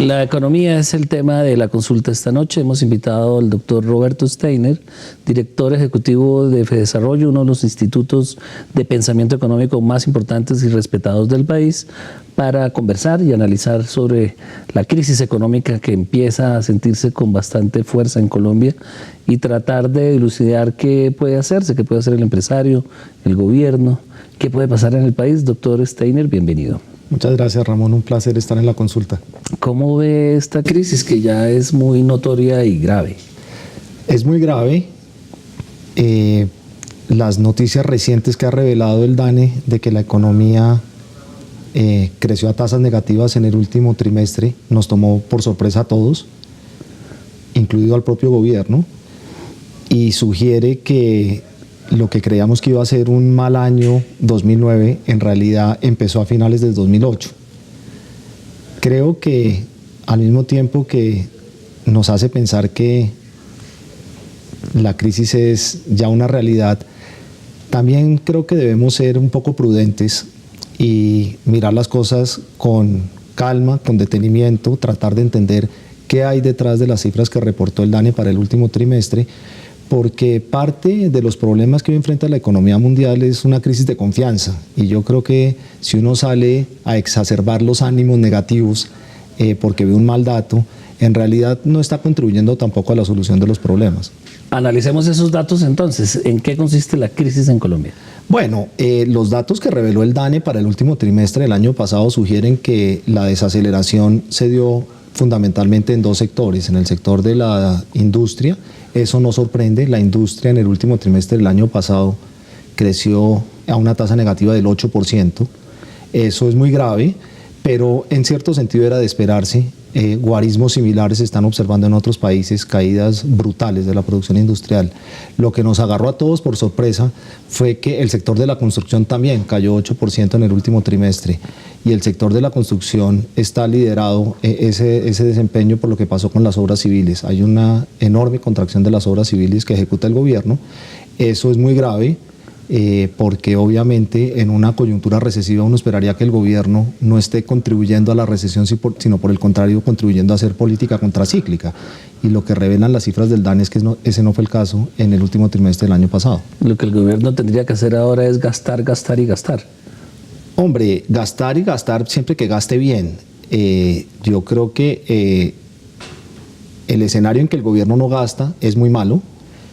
La economía es el tema de la consulta esta noche. Hemos invitado al doctor Roberto Steiner, director ejecutivo de FEDesarrollo, uno de los institutos de pensamiento económico más importantes y respetados del país, para conversar y analizar sobre la crisis económica que empieza a sentirse con bastante fuerza en Colombia y tratar de dilucidar qué puede hacerse, qué puede hacer el empresario, el gobierno, qué puede pasar en el país. Doctor Steiner, bienvenido. Muchas gracias, Ramón. Un placer estar en la consulta. ¿Cómo ve esta crisis que ya es muy notoria y grave? Es muy grave. Las noticias recientes que ha revelado el DANE de que la economía creció a tasas negativas en el último trimestre nos tomó por sorpresa a todos, incluido al propio gobierno, y sugiere que lo que creíamos que iba a ser un mal año 2009, en realidad empezó a finales del 2008. Creo que al mismo tiempo que nos hace pensar que la crisis es ya una realidad, también creo que debemos ser un poco prudentes y mirar las cosas con calma, con detenimiento, tratar de entender qué hay detrás de las cifras que reportó el DANE para el último trimestre, porque parte de los problemas que hoy enfrenta la economía mundial es una crisis de confianza, y yo creo que si uno sale a exacerbar los ánimos negativos porque ve un mal dato, en realidad no está contribuyendo tampoco a la solución de los problemas. Analicemos esos datos entonces. ¿En qué consiste la crisis en Colombia? Bueno, los datos que reveló el DANE para el último trimestre del año pasado sugieren que la desaceleración se dio fundamentalmente en dos sectores. En el sector de la industria, eso no sorprende, la industria en el último trimestre del año pasado creció a una tasa negativa del 8%. Eso es muy grave, pero en cierto sentido era de esperarse. Guarismos similares se están observando en otros países, caídas brutales de la producción industrial. Lo que nos agarró a todos por sorpresa fue que el sector de la construcción también cayó 8% en el último trimestre, y el sector de la construcción está liderado ese desempeño por lo que pasó con las obras civiles. Hay una enorme contracción de las obras civiles que ejecuta el gobierno. Eso es muy grave. Porque obviamente en una coyuntura recesiva uno esperaría que el gobierno no esté contribuyendo a la recesión, sino por el contrario contribuyendo a hacer política contracíclica, y lo que revelan las cifras del DANE es que ese no fue el caso en el último trimestre del año pasado. Lo que el gobierno tendría que hacer ahora es gastar, gastar y gastar. Hombre, gastar y gastar siempre que gaste bien. Yo creo que el escenario en que el gobierno no gasta es muy malo,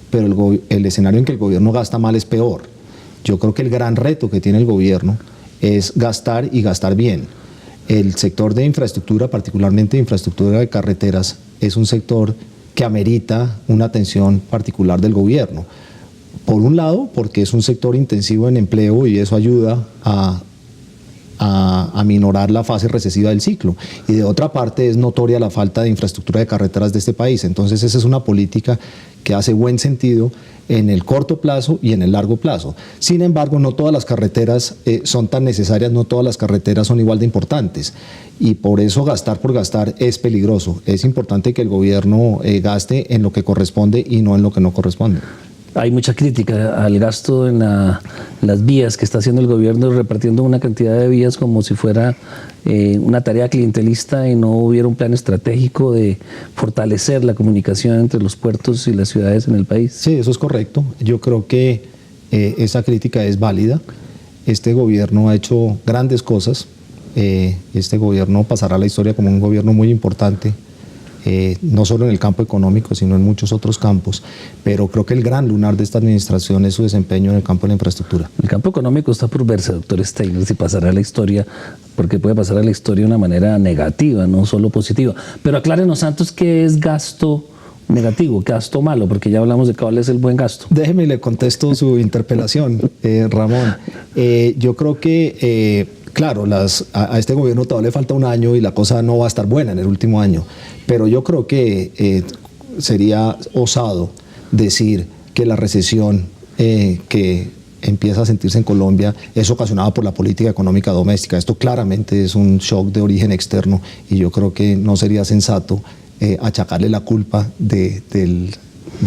pero el escenario en que el gobierno gasta mal es peor. Yo creo que el gran reto que tiene el gobierno es gastar y gastar bien. El sector de infraestructura, particularmente infraestructura de carreteras, es un sector que amerita una atención particular del gobierno. Por un lado, porque es un sector intensivo en empleo y eso ayuda a minorar la fase recesiva del ciclo, y de otra parte es notoria la falta de infraestructura de carreteras de este país. Entonces esa es una política que hace buen sentido en el corto plazo y en el largo plazo. Sin embargo, no todas las carreteras son tan necesarias, no todas las carreteras son igual de importantes, y por eso gastar por gastar es peligroso. Es importante que el gobierno gaste en lo que corresponde y no en lo que no corresponde. Hay mucha crítica al gasto en las vías que está haciendo el gobierno, repartiendo una cantidad de vías como si fuera una tarea clientelista y no hubiera un plan estratégico de fortalecer la comunicación entre los puertos y las ciudades en el país. Sí, eso es correcto. Yo creo que esa crítica es válida. Este gobierno ha hecho grandes cosas. Este gobierno pasará a la historia como un gobierno muy importante, no solo en el campo económico, sino en muchos otros campos, pero creo que el gran lunar de esta administración es su desempeño en el campo de la infraestructura. El campo económico está por verse, doctor Steiner, si pasará a la historia, porque puede pasar a la historia de una manera negativa, no solo positiva. Pero aclárenos, Santos, ¿qué es gasto negativo, gasto malo? Porque ya hablamos de cuál es el buen gasto. Déjeme le contesto su interpelación, Ramón. Yo creo que claro, a este gobierno todavía le falta un año y la cosa no va a estar buena en el último año, pero yo creo que sería osado decir que la recesión que empieza a sentirse en Colombia es ocasionada por la política económica doméstica. Esto claramente es un shock de origen externo y yo creo que no sería sensato achacarle la culpa de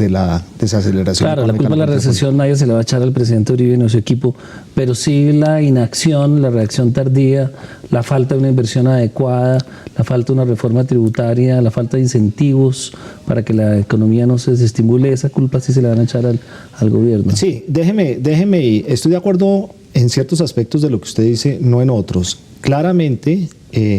la desaceleración. Claro, la culpa de la recesión nadie se le va a echar al presidente Uribe ni a su equipo, pero sí la inacción, la reacción tardía, la falta de una inversión adecuada, la falta de una reforma tributaria, la falta de incentivos para que la economía no se desestimule, esa culpa sí se le van a echar al gobierno. Sí, déjeme, estoy de acuerdo en ciertos aspectos de lo que usted dice, no en otros. Claramente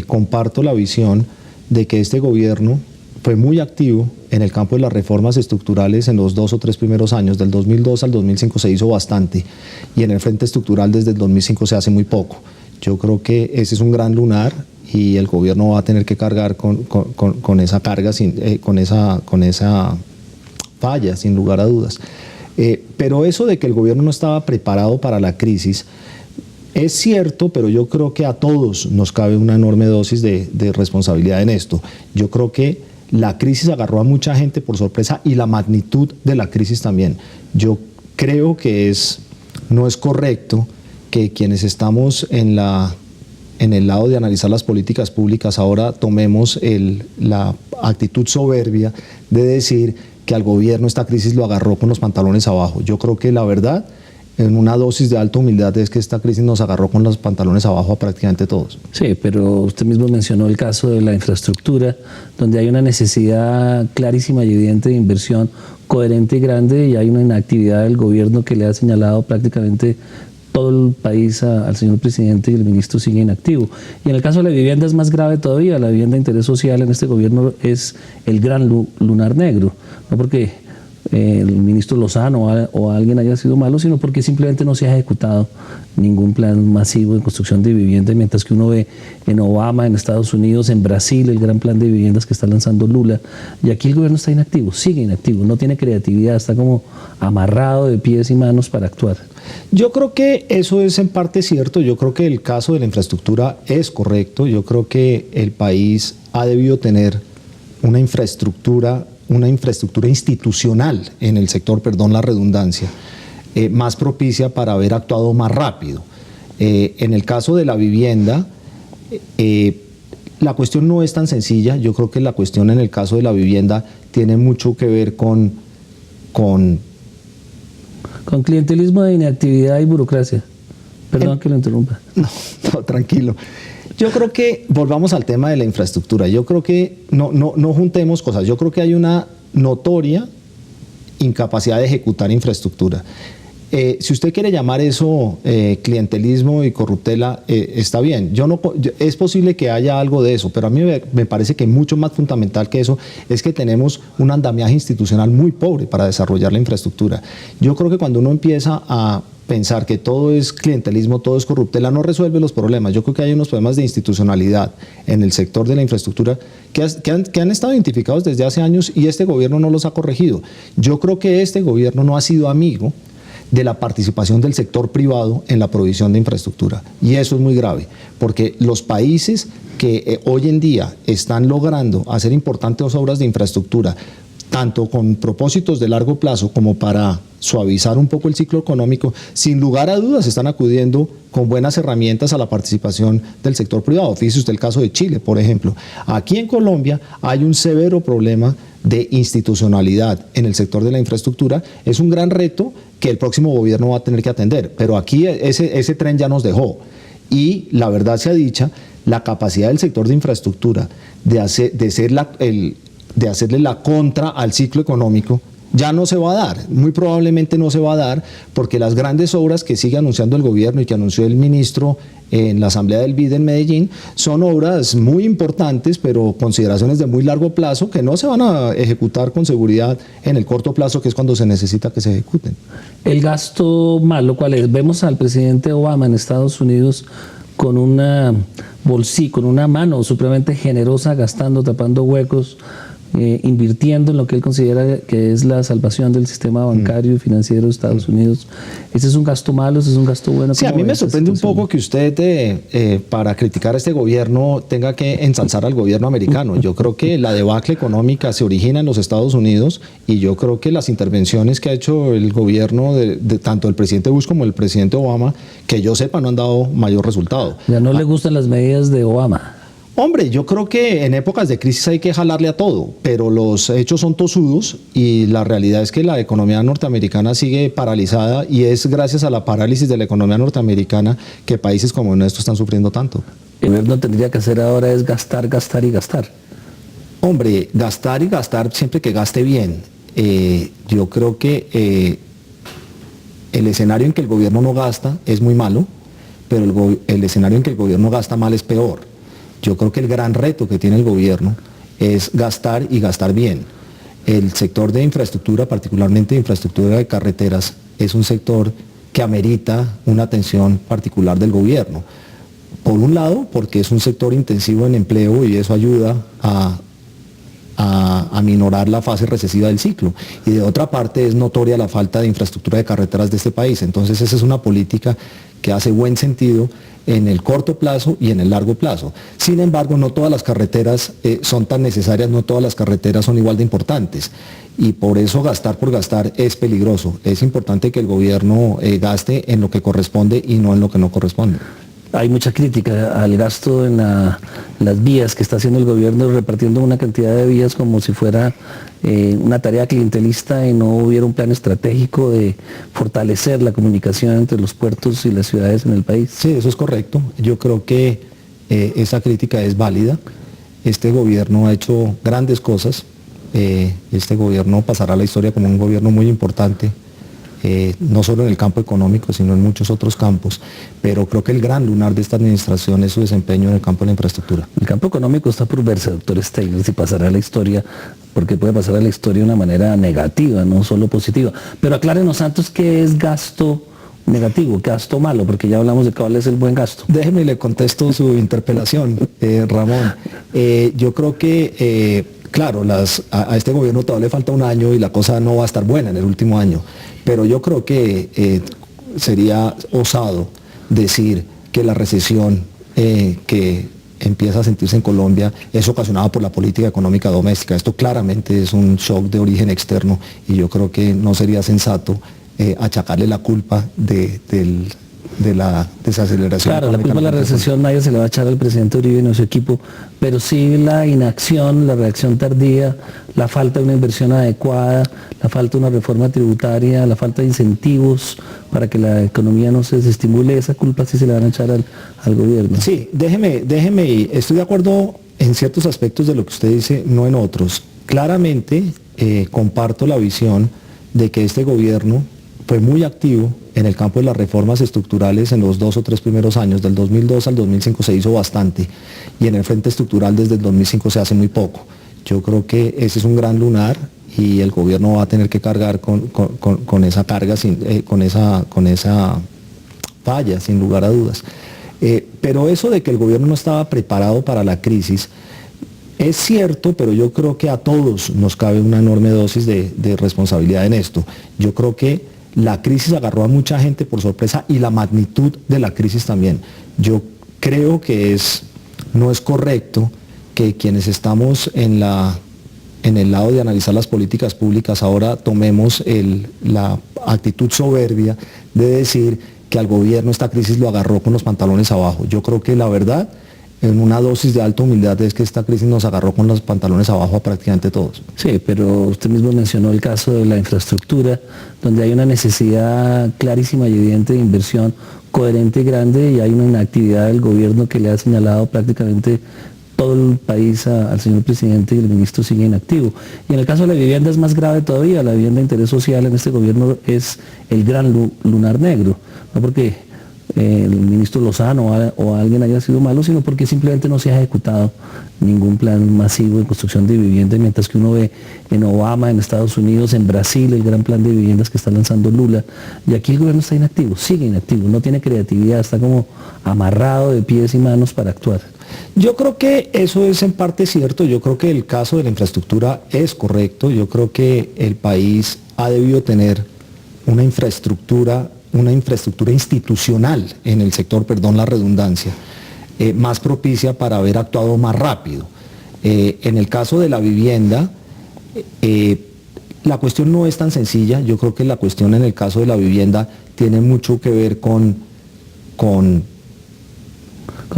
comparto la visión de que este gobierno fue muy activo en el campo de las reformas estructurales en los 2 o 3 primeros años. Del 2002 al 2005 se hizo bastante y en el frente estructural desde el 2005 se hace muy poco. Yo creo que ese es un gran lunar y el gobierno va a tener que cargar con esa carga, con esa falla, sin lugar a dudas. Pero eso de que el gobierno no estaba preparado para la crisis es cierto, pero yo creo que a todos nos cabe una enorme dosis de responsabilidad en esto. Yo creo que la crisis agarró a mucha gente por sorpresa y la magnitud de la crisis también. Yo creo que no es correcto que quienes estamos en el lado de analizar las políticas públicas ahora tomemos la actitud soberbia de decir que al gobierno esta crisis lo agarró con los pantalones abajo. Yo creo que la verdad, en una dosis de alta humildad, es que esta crisis nos agarró con los pantalones abajo a prácticamente todos. Sí, pero usted mismo mencionó el caso de la infraestructura, donde hay una necesidad clarísima y evidente de inversión coherente y grande, y hay una inactividad del gobierno que le ha señalado prácticamente todo el país al señor presidente, y el ministro sigue inactivo. Y en el caso de la vivienda es más grave todavía. La vivienda de interés social en este gobierno es el gran lunar negro, no porque el ministro Lozano o alguien haya sido malo, sino porque simplemente no se ha ejecutado ningún plan masivo de construcción de vivienda, mientras que uno ve en Obama, en Estados Unidos, en Brasil, el gran plan de viviendas que está lanzando Lula, y aquí el gobierno está inactivo, sigue inactivo, no tiene creatividad, está como amarrado de pies y manos para actuar. Yo creo que eso es en parte cierto. Yo creo que el caso de la infraestructura es correcto. Yo creo que el país ha debido tener una infraestructura institucional en el sector, perdón la redundancia, más propicia para haber actuado más rápido. En el caso de la vivienda, la cuestión no es tan sencilla. Yo creo que la cuestión en el caso de la vivienda tiene mucho que ver con clientelismo de inactividad y burocracia. Perdón que lo interrumpa. No, tranquilo. Yo creo que volvamos al tema de la infraestructura. Yo creo que no juntemos cosas. Yo creo que hay una notoria incapacidad de ejecutar infraestructura. Si usted quiere llamar eso clientelismo y corruptela, está bien. Es posible que haya algo de eso, pero a mí me parece que mucho más fundamental que eso es que tenemos un andamiaje institucional muy pobre para desarrollar la infraestructura. Yo creo que cuando uno empieza a pensar que todo es clientelismo, todo es corruptela, no resuelve los problemas. Yo creo que hay unos problemas de institucionalidad en el sector de la infraestructura que han estado identificados desde hace años y este gobierno no los ha corregido. Yo creo que este gobierno no ha sido amigo de la participación del sector privado en la provisión de infraestructura. Y eso es muy grave, porque los países que hoy en día están logrando hacer importantes obras de infraestructura, tanto con propósitos de largo plazo como para suavizar un poco el ciclo económico, sin lugar a dudas están acudiendo con buenas herramientas a la participación del sector privado. Fíjese usted el caso de Chile, por ejemplo. Aquí en Colombia hay un severo problema de institucionalidad en el sector de la infraestructura. Es un gran reto que el próximo gobierno va a tener que atender, pero aquí ese tren ya nos dejó. Y la verdad sea dicha, la capacidad del sector de infraestructura de hacerle la contra al ciclo económico ya no se va a dar, muy probablemente no se va a dar, porque las grandes obras que sigue anunciando el gobierno y que anunció el ministro en la asamblea del BID en Medellín son obras muy importantes, pero consideraciones de muy largo plazo que no se van a ejecutar con seguridad en el corto plazo, que es cuando se necesita que se ejecuten. El gasto malo, ¿cuál es? Vemos al presidente Obama en Estados Unidos con una bolsilla, con una mano supremamente generosa, gastando, tapando huecos, invirtiendo en lo que él considera que es la salvación del sistema bancario y financiero de Estados Unidos. ¿Ese es un gasto malo? ¿Ese es un gasto bueno? Sí, a mí me sorprende un poco que usted, para criticar a este gobierno, tenga que ensalzar al gobierno americano. Yo creo que la debacle económica se origina en los Estados Unidos y yo creo que las intervenciones que ha hecho el gobierno de tanto el presidente Bush como el presidente Obama, que yo sepa, no han dado mayor resultado. Ya no le gustan las medidas de Obama. Hombre, yo creo que en épocas de crisis hay que jalarle a todo, pero los hechos son tosudos y la realidad es que la economía norteamericana sigue paralizada y es gracias a la parálisis de la economía norteamericana que países como nuestro están sufriendo tanto. El gobierno tendría que hacer ahora es gastar, gastar y gastar. Hombre, gastar y gastar siempre que gaste bien. Yo creo que el escenario en que el gobierno no gasta es muy malo, pero el escenario en que el gobierno gasta mal es peor. Yo creo que el gran reto que tiene el gobierno es gastar y gastar bien. El sector de infraestructura, particularmente infraestructura de carreteras, es un sector que amerita una atención particular del gobierno. Por un lado, porque es un sector intensivo en empleo y eso ayuda a minorar la fase recesiva del ciclo. Y de otra parte es notoria la falta de infraestructura de carreteras de este país. Entonces esa es una política que hace buen sentido en el corto plazo y en el largo plazo. Sin embargo, no todas las carreteras son tan necesarias, no todas las carreteras son igual de importantes. Y por eso gastar por gastar es peligroso. Es importante que el gobierno gaste en lo que corresponde y no en lo que no corresponde. Hay mucha crítica al gasto en las vías que está haciendo el gobierno, repartiendo una cantidad de vías como si fuera una tarea clientelista y no hubiera un plan estratégico de fortalecer la comunicación entre los puertos y las ciudades en el país. Sí, eso es correcto. Yo creo que esa crítica es válida. Este gobierno ha hecho grandes cosas. Este gobierno pasará a la historia como un gobierno muy importante. No solo en el campo económico, sino en muchos otros campos, pero creo que el gran lunar de esta administración es su desempeño en el campo de la infraestructura. El campo económico está por verse, doctor Steiner, si pasará a la historia, porque puede pasar a la historia de una manera negativa, no solo positiva. Pero aclárenos, Santos, ¿qué es gasto negativo, gasto malo? Porque ya hablamos de cuál es el buen gasto. Déjeme le contesto su interpelación, Ramón. Yo creo que, claro, a este gobierno todavía le falta un año y la cosa no va a estar buena en el último año. Pero yo creo que sería osado decir que la recesión que empieza a sentirse en Colombia es ocasionada por la política económica doméstica. Esto claramente es un shock de origen externo y yo creo que no sería sensato achacarle la culpa de la desaceleración. Claro, la culpa de la recesión nadie se le va a echar al presidente Uribe ni a su equipo, pero sí la inacción, la reacción tardía, la falta de una inversión adecuada, la falta de una reforma tributaria, la falta de incentivos para que la economía no se desestimule, esa culpa sí se le van a echar al gobierno. Sí, déjeme, estoy de acuerdo en ciertos aspectos de lo que usted dice, no en otros. Claramente comparto la visión de que este gobierno fue muy activo en el campo de las reformas estructurales en los 2 o 3 primeros años. Del 2002 al 2005 se hizo bastante y en el frente estructural desde el 2005 se hace muy poco. Yo creo que ese es un gran lunar y el gobierno va a tener que cargar con esa carga, con esa falla, sin lugar a dudas. Pero eso de que el gobierno no estaba preparado para la crisis es cierto, pero yo creo que a todos nos cabe una enorme dosis de responsabilidad en esto. Yo creo que la crisis agarró a mucha gente por sorpresa y la magnitud de la crisis también. Yo creo que no es correcto que quienes estamos en el lado de analizar las políticas públicas ahora tomemos la actitud soberbia de decir que al gobierno esta crisis lo agarró con los pantalones abajo. Yo creo que la verdad, en una dosis de alta humildad, es que esta crisis nos agarró con los pantalones abajo a prácticamente todos. Sí, pero usted mismo mencionó el caso de la infraestructura, donde hay una necesidad clarísima y evidente de inversión coherente y grande, y hay una inactividad del gobierno que le ha señalado prácticamente todo el país al señor presidente, y el ministro sigue inactivo. Y en el caso de la vivienda es más grave todavía. La vivienda de interés social en este gobierno es el gran lunar negro, no porque el ministro Lozano o alguien haya sido malo, sino porque simplemente no se ha ejecutado ningún plan masivo de construcción de vivienda, mientras que uno ve en Obama, en Estados Unidos, en Brasil, el gran plan de viviendas que está lanzando Lula, y aquí el gobierno está inactivo, sigue inactivo, no tiene creatividad, está como amarrado de pies y manos para actuar. Yo creo que eso es en parte cierto, yo creo que el caso de la infraestructura es correcto, yo creo que el país ha debido tener una infraestructura institucional en el sector, perdón la redundancia, más propicia para haber actuado más rápido. En el caso de la vivienda, la cuestión no es tan sencilla, yo creo que la cuestión en el caso de la vivienda tiene mucho que ver con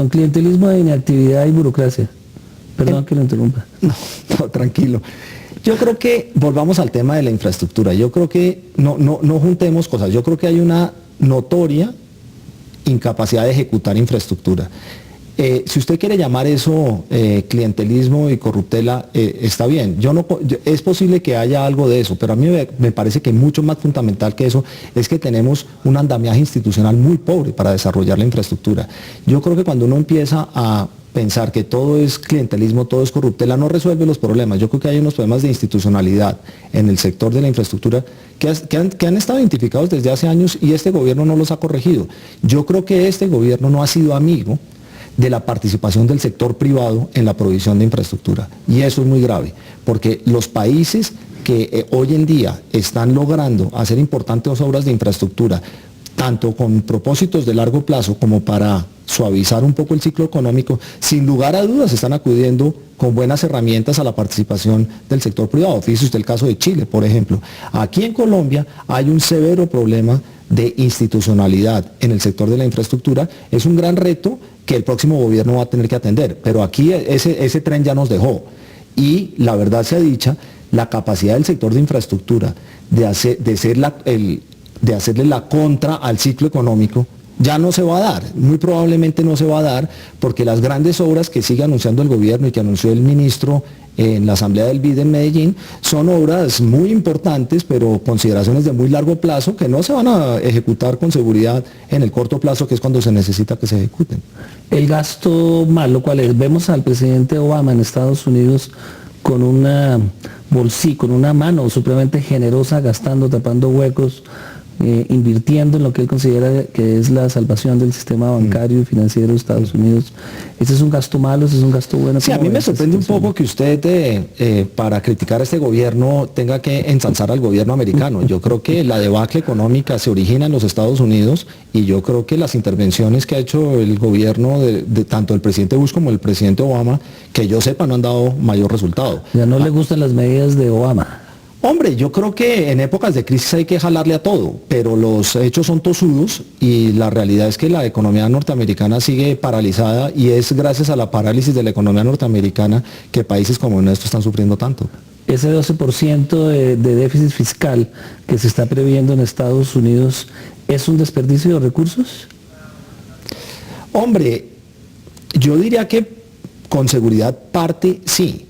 clientelismo de inactividad y burocracia. Perdón que lo interrumpa. No, tranquilo. Yo creo que volvamos al tema de la infraestructura. Yo creo que no juntemos cosas. Yo creo que hay una notoria incapacidad de ejecutar infraestructura. Si usted quiere llamar eso clientelismo y corruptela, está bien. Es posible que haya algo de eso, pero a mí me parece que mucho más fundamental que eso es que tenemos un andamiaje institucional muy pobre para desarrollar la infraestructura. Yo creo que cuando uno empieza a pensar que todo es clientelismo, todo es corruptela, no resuelve los problemas. Yo creo que hay unos problemas de institucionalidad en el sector de la infraestructura que han estado identificados desde hace años y este gobierno no los ha corregido. Yo creo que este gobierno no ha sido amigo de la participación del sector privado en la provisión de infraestructura. Y eso es muy grave, porque los países que hoy en día están logrando hacer importantes obras de infraestructura, tanto con propósitos de largo plazo como para suavizar un poco el ciclo económico, sin lugar a dudas están acudiendo con buenas herramientas a la participación del sector privado. Fíjese usted el caso de Chile, por ejemplo. Aquí en Colombia hay un severo problema de institucionalidad en el sector de la infraestructura. Es un gran reto que el próximo gobierno va a tener que atender, pero aquí ese tren ya nos dejó. Y la verdad sea dicha, la capacidad del sector de infraestructura de hacerle la contra al ciclo económico ya no se va a dar, muy probablemente no se va a dar, porque las grandes obras que sigue anunciando el gobierno y que anunció el ministro en la asamblea del BID en Medellín son obras muy importantes, pero consideraciones de muy largo plazo que no se van a ejecutar con seguridad en el corto plazo, que es cuando se necesita que se ejecuten. El gasto malo, ¿cuál es? Vemos al presidente Obama en Estados Unidos con una bolsilla, con una mano supremamente generosa, gastando, tapando huecos, invirtiendo en lo que él considera que es la salvación del sistema bancario y financiero de Estados Unidos. ¿Ese es un gasto malo? ¿Ese es un gasto bueno? Sí, a mí me sorprende un poco que usted para criticar a este gobierno tenga que ensalzar al gobierno americano. Yo creo que la debacle económica se origina en los Estados Unidos y yo creo que las intervenciones que ha hecho el gobierno de tanto el presidente Bush como el presidente Obama, que yo sepa, no han dado mayor resultado. Ya no le gustan las medidas de Obama. Hombre, yo creo que en épocas de crisis hay que jalarle a todo, pero los hechos son tosudos y la realidad es que la economía norteamericana sigue paralizada y es gracias a la parálisis de la economía norteamericana que países como el nuestro están sufriendo tanto. Ese 12% de déficit fiscal que se está previendo en Estados Unidos, ¿es un desperdicio de recursos? Hombre, yo diría que con seguridad parte sí.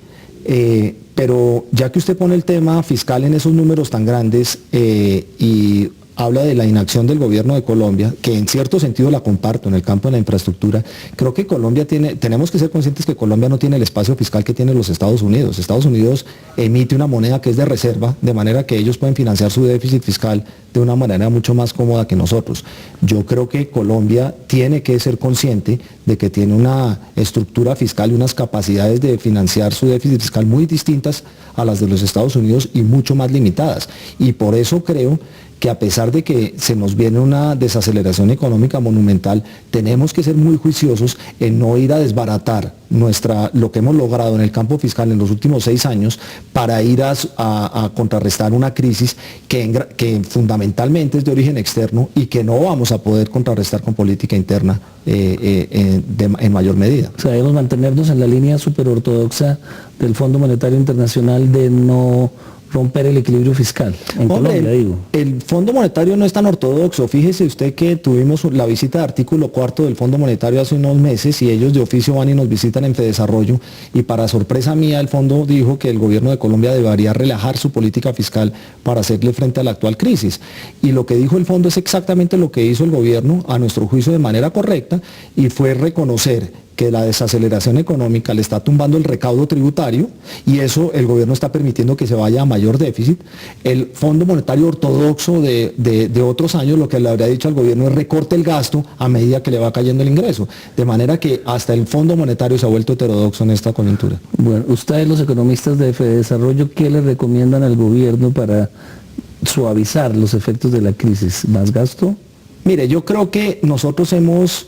Pero ya que usted pone el tema fiscal en esos números tan grandes y habla de la inacción del gobierno de Colombia, que en cierto sentido la comparto en el campo de la infraestructura, creo que tenemos que ser conscientes que Colombia no tiene el espacio fiscal que tienen los Estados Unidos. Estados Unidos emite una moneda que es de reserva, de manera que ellos pueden financiar su déficit fiscal de una manera mucho más cómoda que nosotros. Yo creo que Colombia tiene que ser consciente de que tiene una estructura fiscal y unas capacidades de financiar su déficit fiscal muy distintas a las de los Estados Unidos y mucho más limitadas. Y por eso creo que a pesar de que se nos viene una desaceleración económica monumental, tenemos que ser muy juiciosos en no ir a desbaratar lo que hemos logrado en el campo fiscal en los últimos 6 años para ir a contrarrestar una crisis que fundamentalmente es de origen externo y que no vamos a poder contrarrestar con política interna en mayor medida. O sea, debemos mantenernos en la línea superortodoxa del Fondo Monetario Internacional de no romper el equilibrio fiscal en Colombia, digo. El Fondo Monetario no es tan ortodoxo. Fíjese usted que tuvimos la visita de artículo 4 del Fondo Monetario hace unos meses y ellos de oficio van y nos visitan en Fedesarrollo y para sorpresa mía el fondo dijo que el gobierno de Colombia debería relajar su política fiscal para hacerle frente a la actual crisis. Y lo que dijo el fondo es exactamente lo que hizo el gobierno, a nuestro juicio de manera correcta, y fue reconocer que la desaceleración económica le está tumbando el recaudo tributario y eso el gobierno está permitiendo que se vaya a mayor déficit. El Fondo Monetario ortodoxo de otros años lo que le habría dicho al gobierno es recorte el gasto a medida que le va cayendo el ingreso. De manera que hasta el Fondo Monetario se ha vuelto heterodoxo en esta coyuntura. Bueno, ustedes los economistas de Fedesarrollo, ¿qué le recomiendan al gobierno para suavizar los efectos de la crisis? ¿Más gasto? Mire, yo creo que nosotros hemos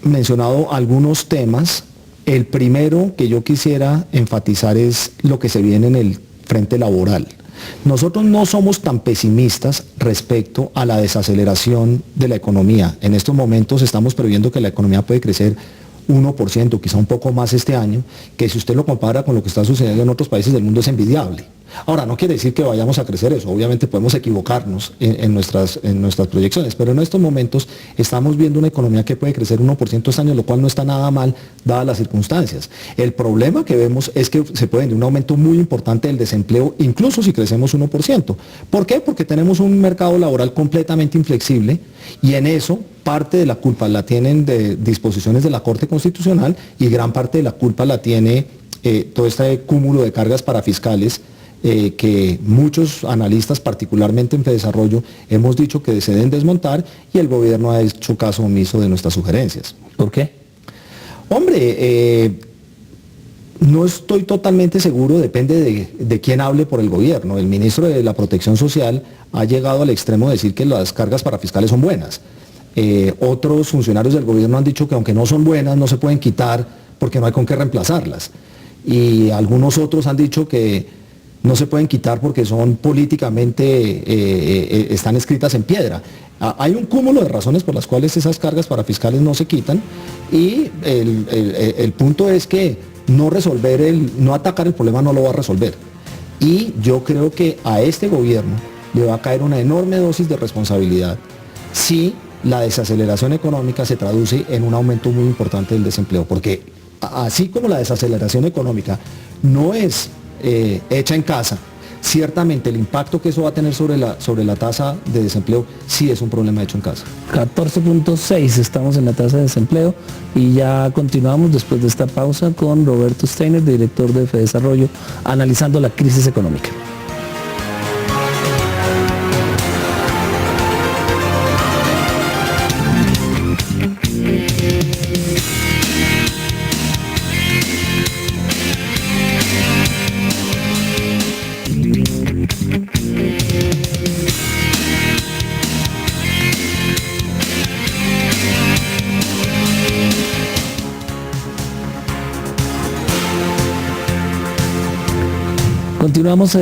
mencionado algunos temas. El primero que yo quisiera enfatizar es lo que se viene en el frente laboral. Nosotros no somos tan pesimistas respecto a la desaceleración de la economía. En estos momentos estamos previendo que la economía puede crecer 1%, quizá un poco más este año, que si usted lo compara con lo que está sucediendo en otros países del mundo es envidiable. Ahora, no quiere decir que vayamos a crecer eso, obviamente podemos equivocarnos en nuestras proyecciones, pero en estos momentos estamos viendo una economía que puede crecer 1% este año, lo cual no está nada mal dadas las circunstancias. El problema que vemos es que se puede venir un aumento muy importante del desempleo, incluso si crecemos 1%. ¿Por qué? Porque tenemos un mercado laboral completamente inflexible y en eso parte de la culpa la tienen de disposiciones de la Corte Constitucional y gran parte de la culpa la tiene todo este cúmulo de cargas parafiscales que muchos analistas, particularmente en Fedesarrollo, hemos dicho que se deben desmontar y el gobierno ha hecho caso omiso de nuestras sugerencias. ¿Por qué? Hombre, no estoy totalmente seguro, depende de quién hable por el gobierno. El ministro de la Protección Social ha llegado al extremo de decir que las cargas parafiscales son buenas. Otros funcionarios del gobierno han dicho que aunque no son buenas, no se pueden quitar porque no hay con qué reemplazarlas. Y algunos otros han dicho que no se pueden quitar porque son políticamente, están escritas en piedra. Hay un cúmulo de razones por las cuales esas cargas parafiscales no se quitan y el punto es que no atacar el problema no lo va a resolver. Y yo creo que a este gobierno le va a caer una enorme dosis de responsabilidad si la desaceleración económica se traduce en un aumento muy importante del desempleo, porque así como la desaceleración económica no es hecha en casa, ciertamente el impacto que eso va a tener sobre la tasa de desempleo sí es un problema hecho en casa. 14.6 estamos en la tasa de desempleo y ya continuamos después de esta pausa con Roberto Steiner, director de Fedesarrollo, analizando la crisis económica. Continuamos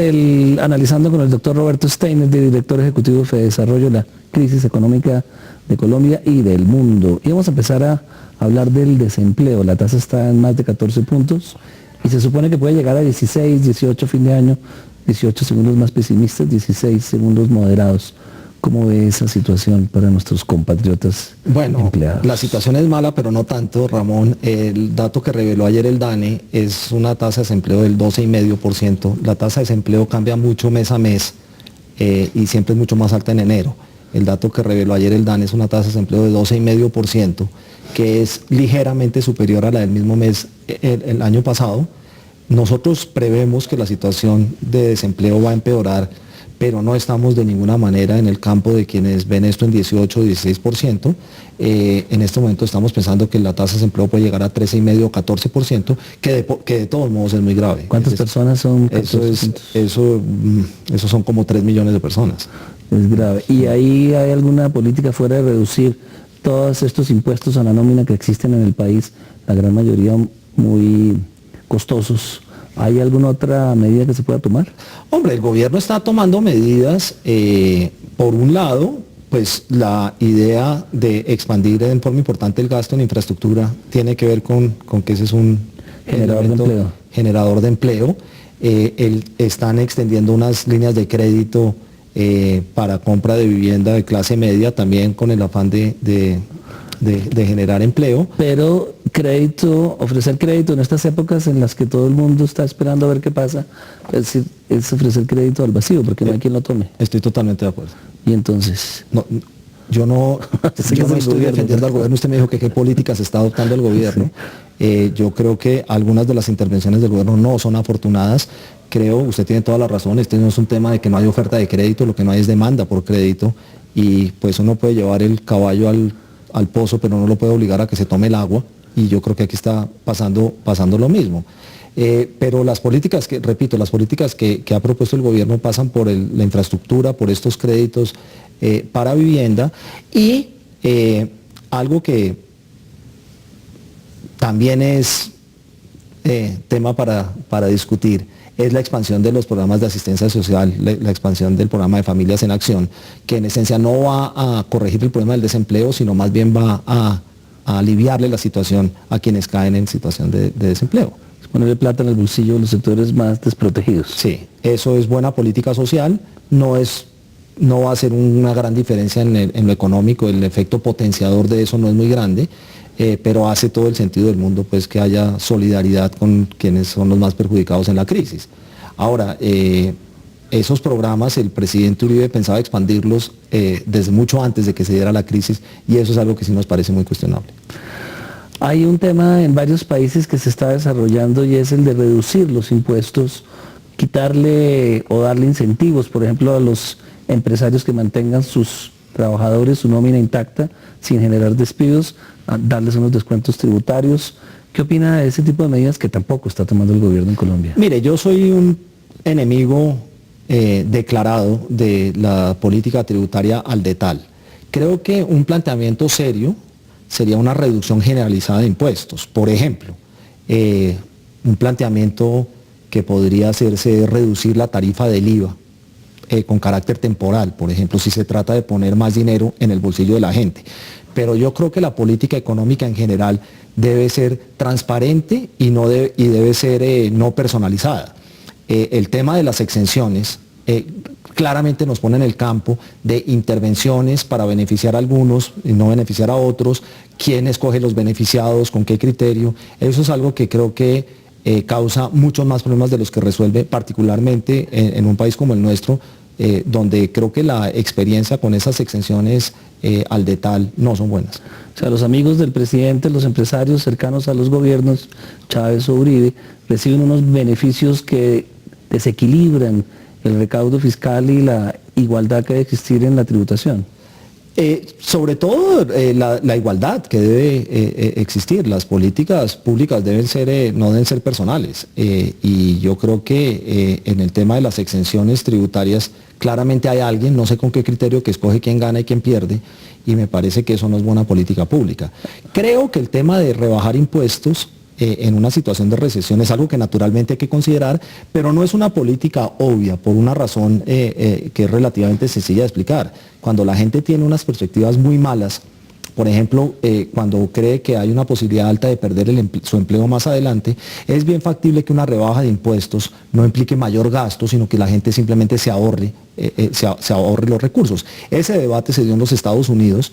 analizando con el doctor Roberto Steiner, director ejecutivo de Fedesarrollo, la crisis económica de Colombia y del mundo. Y vamos a empezar a hablar del desempleo. La tasa está en más de 14 puntos y se supone que puede llegar a 16, 18 fin de año, 18 segundos más pesimistas, 16 segundos moderados. ¿Cómo ve esa situación para nuestros compatriotas empleados? La situación es mala, pero no tanto, Ramón. El dato que reveló ayer el DANE es una tasa de desempleo del 12,5%. La tasa de desempleo cambia mucho mes a mes y siempre es mucho más alta en enero. El dato que reveló ayer el DANE es una tasa de desempleo de 12,5%, que es ligeramente superior a la del mismo mes el año pasado. Nosotros prevemos que la situación de desempleo va a empeorar, pero no estamos de ninguna manera en el campo de quienes ven esto en 18 o 16%. En este momento estamos pensando que la tasa de desempleo puede llegar a 13,5 o 14%, que de todos modos es muy grave. ¿Cuántas personas son? Eso son como 3 millones de personas. Es grave. ¿Y ahí hay alguna política fuera de reducir todos estos impuestos a la nómina que existen en el país, la gran mayoría muy costosos? ¿Hay alguna otra medida que se pueda tomar? Hombre, el gobierno está tomando medidas. Por un lado, pues la idea de expandir en forma importante el gasto en infraestructura tiene que ver con que ese es un generador de empleo. Están extendiendo unas líneas de crédito para compra de vivienda de clase media, también con el afán de generar empleo. Pero ofrecer crédito en estas épocas en las que todo el mundo está esperando a ver qué pasa, es ofrecer crédito al vacío, porque no hay quien lo tome. Estoy totalmente de acuerdo. Y entonces... Yo no estoy defendiendo al gobierno. Usted me dijo que qué políticas está adoptando el gobierno. Yo creo que algunas de las intervenciones del gobierno no son afortunadas. Creo, usted tiene toda la razón, este no es un tema de que no hay oferta de crédito, lo que no hay es demanda por crédito, y pues uno puede llevar el caballo al pozo, pero no lo puede obligar a que se tome el agua, y yo creo que aquí está pasando lo mismo. Pero las políticas que, repito, las políticas que ha propuesto el gobierno pasan por la infraestructura, por estos créditos para vivienda, y algo que también es tema para discutir es la expansión de los programas de asistencia social, la expansión del programa de Familias en Acción, que en esencia no va a corregir el problema del desempleo, sino más bien va a aliviarle la situación a quienes caen en situación de desempleo. Ponerle plata en el bolsillo de los sectores más desprotegidos. Sí, eso es buena política social, no va a ser una gran diferencia en lo económico, el efecto potenciador de eso no es muy grande, pero hace todo el sentido del mundo pues que haya solidaridad con quienes son los más perjudicados en la crisis. Ahora, esos programas el presidente Uribe pensaba expandirlos desde mucho antes de que se diera la crisis, y eso es algo que sí nos parece muy cuestionable. Hay un tema en varios países que se está desarrollando y es el de reducir los impuestos, quitarle o darle incentivos, por ejemplo, a los empresarios que mantengan sus trabajadores, su nómina intacta, sin generar despidos, darles unos descuentos tributarios. ¿Qué opina de ese tipo de medidas que tampoco está tomando el gobierno en Colombia? Mire, yo soy un enemigo declarado de la política tributaria al detal. Creo que un planteamiento serio sería una reducción generalizada de impuestos. Por ejemplo, un planteamiento que podría hacerse es reducir la tarifa del IVA con carácter temporal, por ejemplo, si se trata de poner más dinero en el bolsillo de la gente. Pero yo creo que la política económica en general debe ser transparente y debe ser no personalizada. El tema de las exenciones claramente nos pone en el campo de intervenciones para beneficiar a algunos y no beneficiar a otros, quién escoge los beneficiados, con qué criterio. Eso es algo que creo que causa muchos más problemas de los que resuelve, particularmente en un país como el nuestro, donde creo que la experiencia con esas exenciones al detal no son buenas. O sea, los amigos del presidente, los empresarios cercanos a los gobiernos, Chávez o Uribe, reciben unos beneficios que desequilibran el recaudo fiscal y la igualdad que debe existir en la tributación. Sobre todo la igualdad que debe existir. Las políticas públicas no deben ser personales, y yo creo que en el tema de las exenciones tributarias claramente hay alguien, no sé con qué criterio, que escoge quién gana y quién pierde, y me parece que eso no es buena política pública. Creo que el tema de rebajar impuestos en una situación de recesión es algo que naturalmente hay que considerar, pero no es una política obvia por una razón que es relativamente sencilla de explicar. Cuando la gente tiene unas perspectivas muy malas, por ejemplo, cuando cree que hay una posibilidad alta de perder su empleo más adelante, es bien factible que una rebaja de impuestos no implique mayor gasto, sino que la gente simplemente se ahorre los recursos. Ese debate se dio en los Estados Unidos.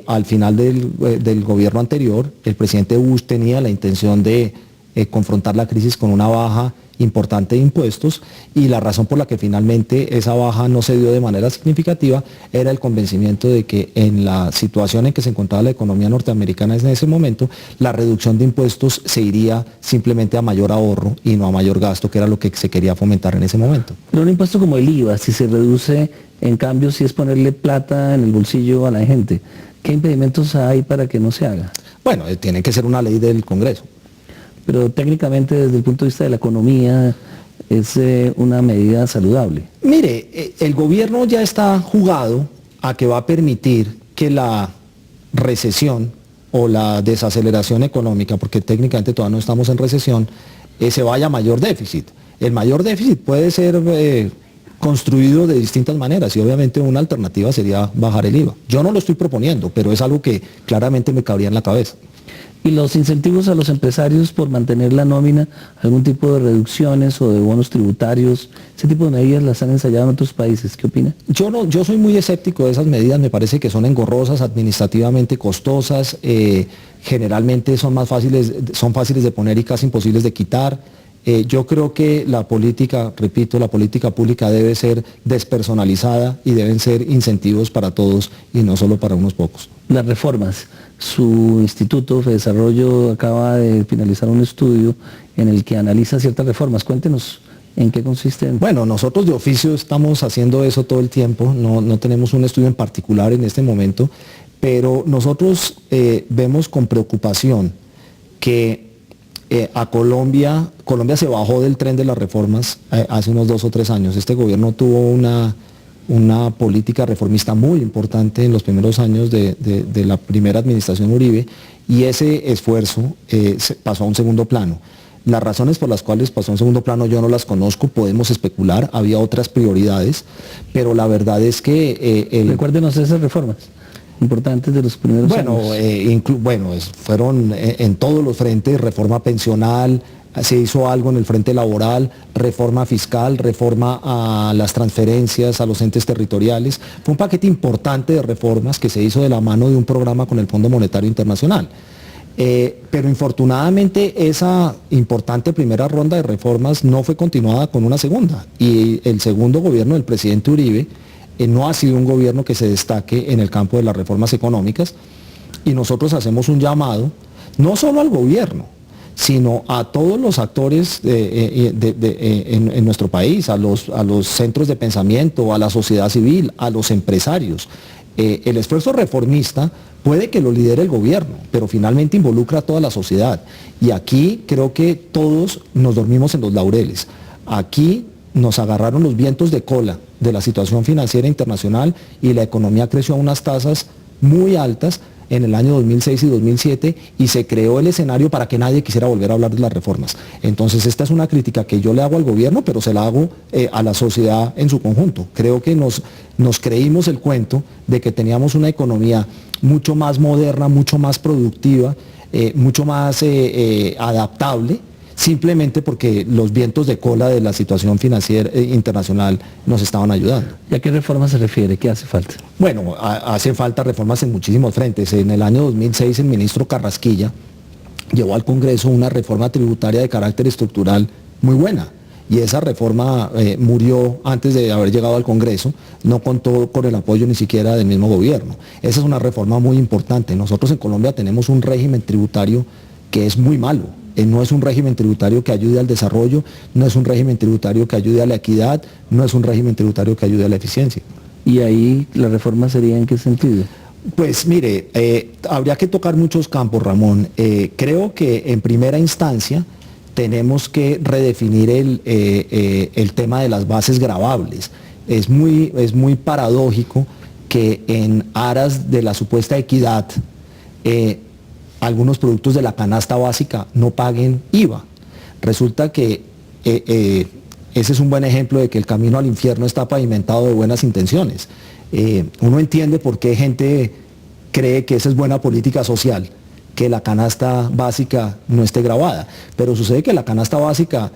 Al final del gobierno anterior, el presidente Bush tenía la intención de confrontar la crisis con una baja importante de impuestos, y la razón por la que finalmente esa baja no se dio de manera significativa era el convencimiento de que en la situación en que se encontraba la economía norteamericana en ese momento, la reducción de impuestos se iría simplemente a mayor ahorro y no a mayor gasto, que era lo que se quería fomentar en ese momento. Pero un impuesto como el IVA, si se reduce, en cambio, si es ponerle plata en el bolsillo a la gente, ¿qué impedimentos hay para que no se haga? Bueno, tiene que ser una ley del Congreso. Pero técnicamente, desde el punto de vista de la economía, es una medida saludable. Mire, el gobierno ya está jugado a que va a permitir que la recesión o la desaceleración económica, porque técnicamente todavía no estamos en recesión, se vaya a mayor déficit. El mayor déficit puede ser construido de distintas maneras, y obviamente una alternativa sería bajar el IVA. Yo no lo estoy proponiendo, pero es algo que claramente me cabría en la cabeza. ¿Y los incentivos a los empresarios por mantener la nómina, algún tipo de reducciones o de bonos tributarios, ese tipo de medidas las han ensayado en otros países? ¿Qué opina? Yo soy muy escéptico de esas medidas, me parece que son engorrosas, administrativamente costosas, generalmente son fáciles de poner y casi imposibles de quitar. Yo creo que la política, repito, la política pública debe ser despersonalizada y deben ser incentivos para todos y no solo para unos pocos. Las reformas su instituto Fedesarrollo acaba de finalizar un estudio en el que analiza ciertas reformas. Cuéntenos en qué consisten. Bueno, nosotros de oficio estamos haciendo eso todo el tiempo, no tenemos un estudio en particular en este momento, pero nosotros vemos con preocupación que a Colombia se bajó del tren de las reformas hace unos 2 o 3 años. Este gobierno tuvo una política reformista muy importante en los primeros años de la primera administración Uribe, y ese esfuerzo pasó a un segundo plano. Las razones por las cuales pasó a un segundo plano yo no las conozco, podemos especular, había otras prioridades, pero la verdad es que... Recuérdenos esas reformas importantes de los primeros años. Fueron en todos los frentes: reforma pensional, se hizo algo en el frente laboral, reforma fiscal, reforma a las transferencias a los entes territoriales. Fue un paquete importante de reformas que se hizo de la mano de un programa con el Fondo Monetario Internacional. Pero infortunadamente esa importante primera ronda de reformas no fue continuada con una segunda, y el segundo gobierno del presidente Uribe no ha sido un gobierno que se destaque en el campo de las reformas económicas, y nosotros hacemos un llamado no solo al gobierno, sino a todos los actores en nuestro país, a los centros de pensamiento, a la sociedad civil, a los empresarios. El esfuerzo reformista puede que lo lidere el gobierno, pero finalmente involucra a toda la sociedad. Y aquí creo que todos nos dormimos en los laureles. Aquí nos agarraron los vientos de cola de la situación financiera internacional y la economía creció a unas tasas muy altas en el año 2006 y 2007, y se creó el escenario para que nadie quisiera volver a hablar de las reformas. Entonces esta es una crítica que yo le hago al gobierno, pero se la hago a la sociedad en su conjunto. Creo que nos creímos el cuento de que teníamos una economía mucho más moderna, mucho más productiva, mucho más adaptable, simplemente porque los vientos de cola de la situación financiera internacional nos estaban ayudando. ¿Y a qué reforma se refiere? ¿Qué hace falta? Bueno, hace falta reformas en muchísimos frentes. En el año 2006 el ministro Carrasquilla llevó al Congreso una reforma tributaria de carácter estructural muy buena, y esa reforma murió antes de haber llegado al Congreso, no contó con el apoyo ni siquiera del mismo gobierno. Esa es una reforma muy importante. Nosotros en Colombia tenemos un régimen tributario que es muy malo. No es un régimen tributario que ayude al desarrollo, no es un régimen tributario que ayude a la equidad, no es un régimen tributario que ayude a la eficiencia. ¿Y ahí la reforma sería en qué sentido? Pues mire, habría que tocar muchos campos, Ramón. Creo que en primera instancia tenemos que redefinir el tema de las bases gravables. Es muy paradójico que en aras de la supuesta equidad, algunos productos de la canasta básica no paguen IVA. Resulta que ese es un buen ejemplo de que el camino al infierno está pavimentado de buenas intenciones. Uno entiende por qué gente cree que esa es buena política social, que la canasta básica no esté gravada, pero sucede que la canasta básica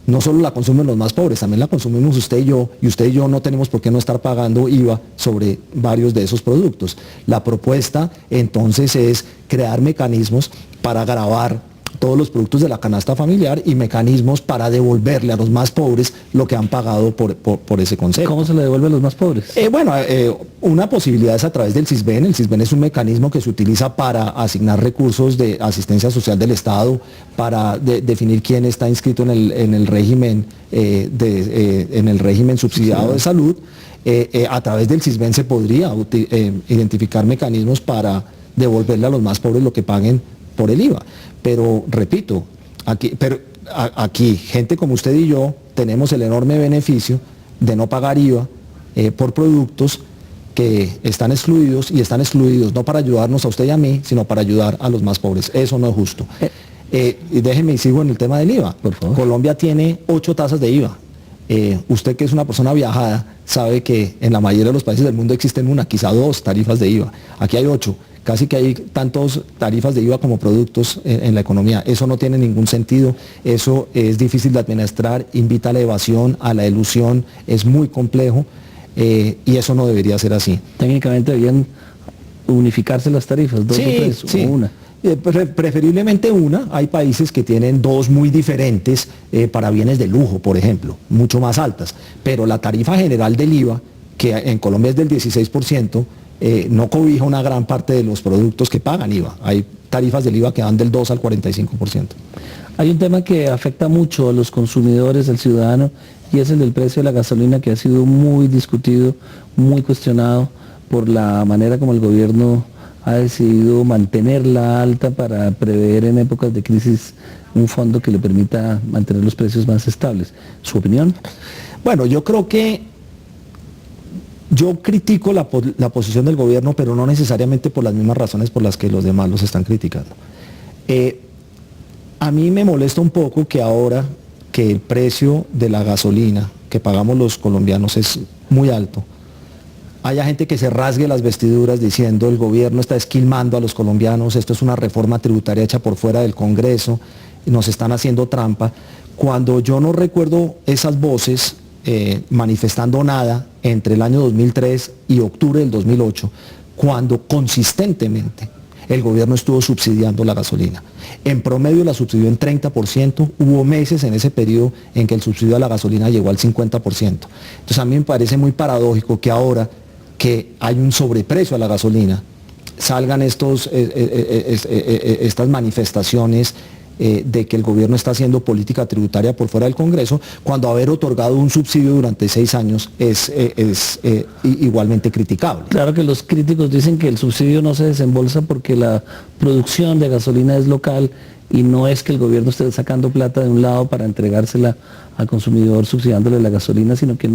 no solo la consumen los más pobres, también la consumimos usted y yo no tenemos por qué no estar pagando IVA sobre varios de esos productos. La propuesta entonces es crear mecanismos para gravar todos los productos de la canasta familiar y mecanismos para devolverle a los más pobres lo que han pagado por ese concepto. ¿Cómo se le devuelve a los más pobres? Una posibilidad es a través del CISBEN. El CISBEN es un mecanismo que se utiliza para asignar recursos de asistencia social del Estado, para definir quién está inscrito en el régimen subsidiado de salud. A través del CISBEN se podría identificar mecanismos para devolverle a los más pobres lo que paguen por el IVA. Pero repito, aquí gente como usted y yo tenemos el enorme beneficio de no pagar IVA por productos que están excluidos, y están excluidos no para ayudarnos a usted y a mí, sino para ayudar a los más pobres. Eso no es justo. Y déjeme y sigo en el tema del IVA. Por favor. Colombia tiene 8 tasas de IVA. Usted, que es una persona viajada, sabe que en la mayoría de los países del mundo existen una, quizá 2 tarifas de IVA. Aquí hay 8. Casi que hay tantos tarifas de IVA como productos en la economía. Eso no tiene ningún sentido, eso es difícil de administrar, invita a la evasión, a la elusión, es muy complejo, y eso no debería ser así. Técnicamente deberían unificarse las tarifas, 2 o 3, o una. Preferiblemente una. Hay países que tienen 2 muy diferentes para bienes de lujo, por ejemplo, mucho más altas, pero la tarifa general del IVA, que en Colombia es del 16%, no cobija una gran parte de los productos que pagan IVA. Hay tarifas del IVA que van del 2 al 45%. Hay un tema que afecta mucho a los consumidores, al ciudadano, y es el del precio de la gasolina, que ha sido muy discutido, muy cuestionado por la manera como el gobierno ha decidido mantenerla alta para prever en épocas de crisis un fondo que le permita mantener los precios más estables. ¿Su opinión? Bueno, yo creo que yo critico la posición del gobierno, pero no necesariamente por las mismas razones por las que los demás los están criticando. A mí me molesta un poco que ahora que el precio de la gasolina que pagamos los colombianos es muy alto, haya gente que se rasgue las vestiduras diciendo el gobierno está esquilmando a los colombianos, esto es una reforma tributaria hecha por fuera del Congreso, nos están haciendo trampa, cuando yo no recuerdo esas voces manifestando nada entre el año 2003 y octubre del 2008, cuando consistentemente el gobierno estuvo subsidiando la gasolina. En promedio la subsidió en 30%, hubo meses en ese periodo en que el subsidio a la gasolina llegó al 50%. Entonces a mí me parece muy paradójico que ahora que hay un sobreprecio a la gasolina, salgan estas manifestaciones de que el gobierno está haciendo política tributaria por fuera del Congreso, cuando haber otorgado un subsidio durante 6 años es igualmente criticable. Claro que los críticos dicen que el subsidio no se desembolsa porque la producción de gasolina es local y no es que el gobierno esté sacando plata de un lado para entregársela al consumidor subsidiándole la gasolina, sino que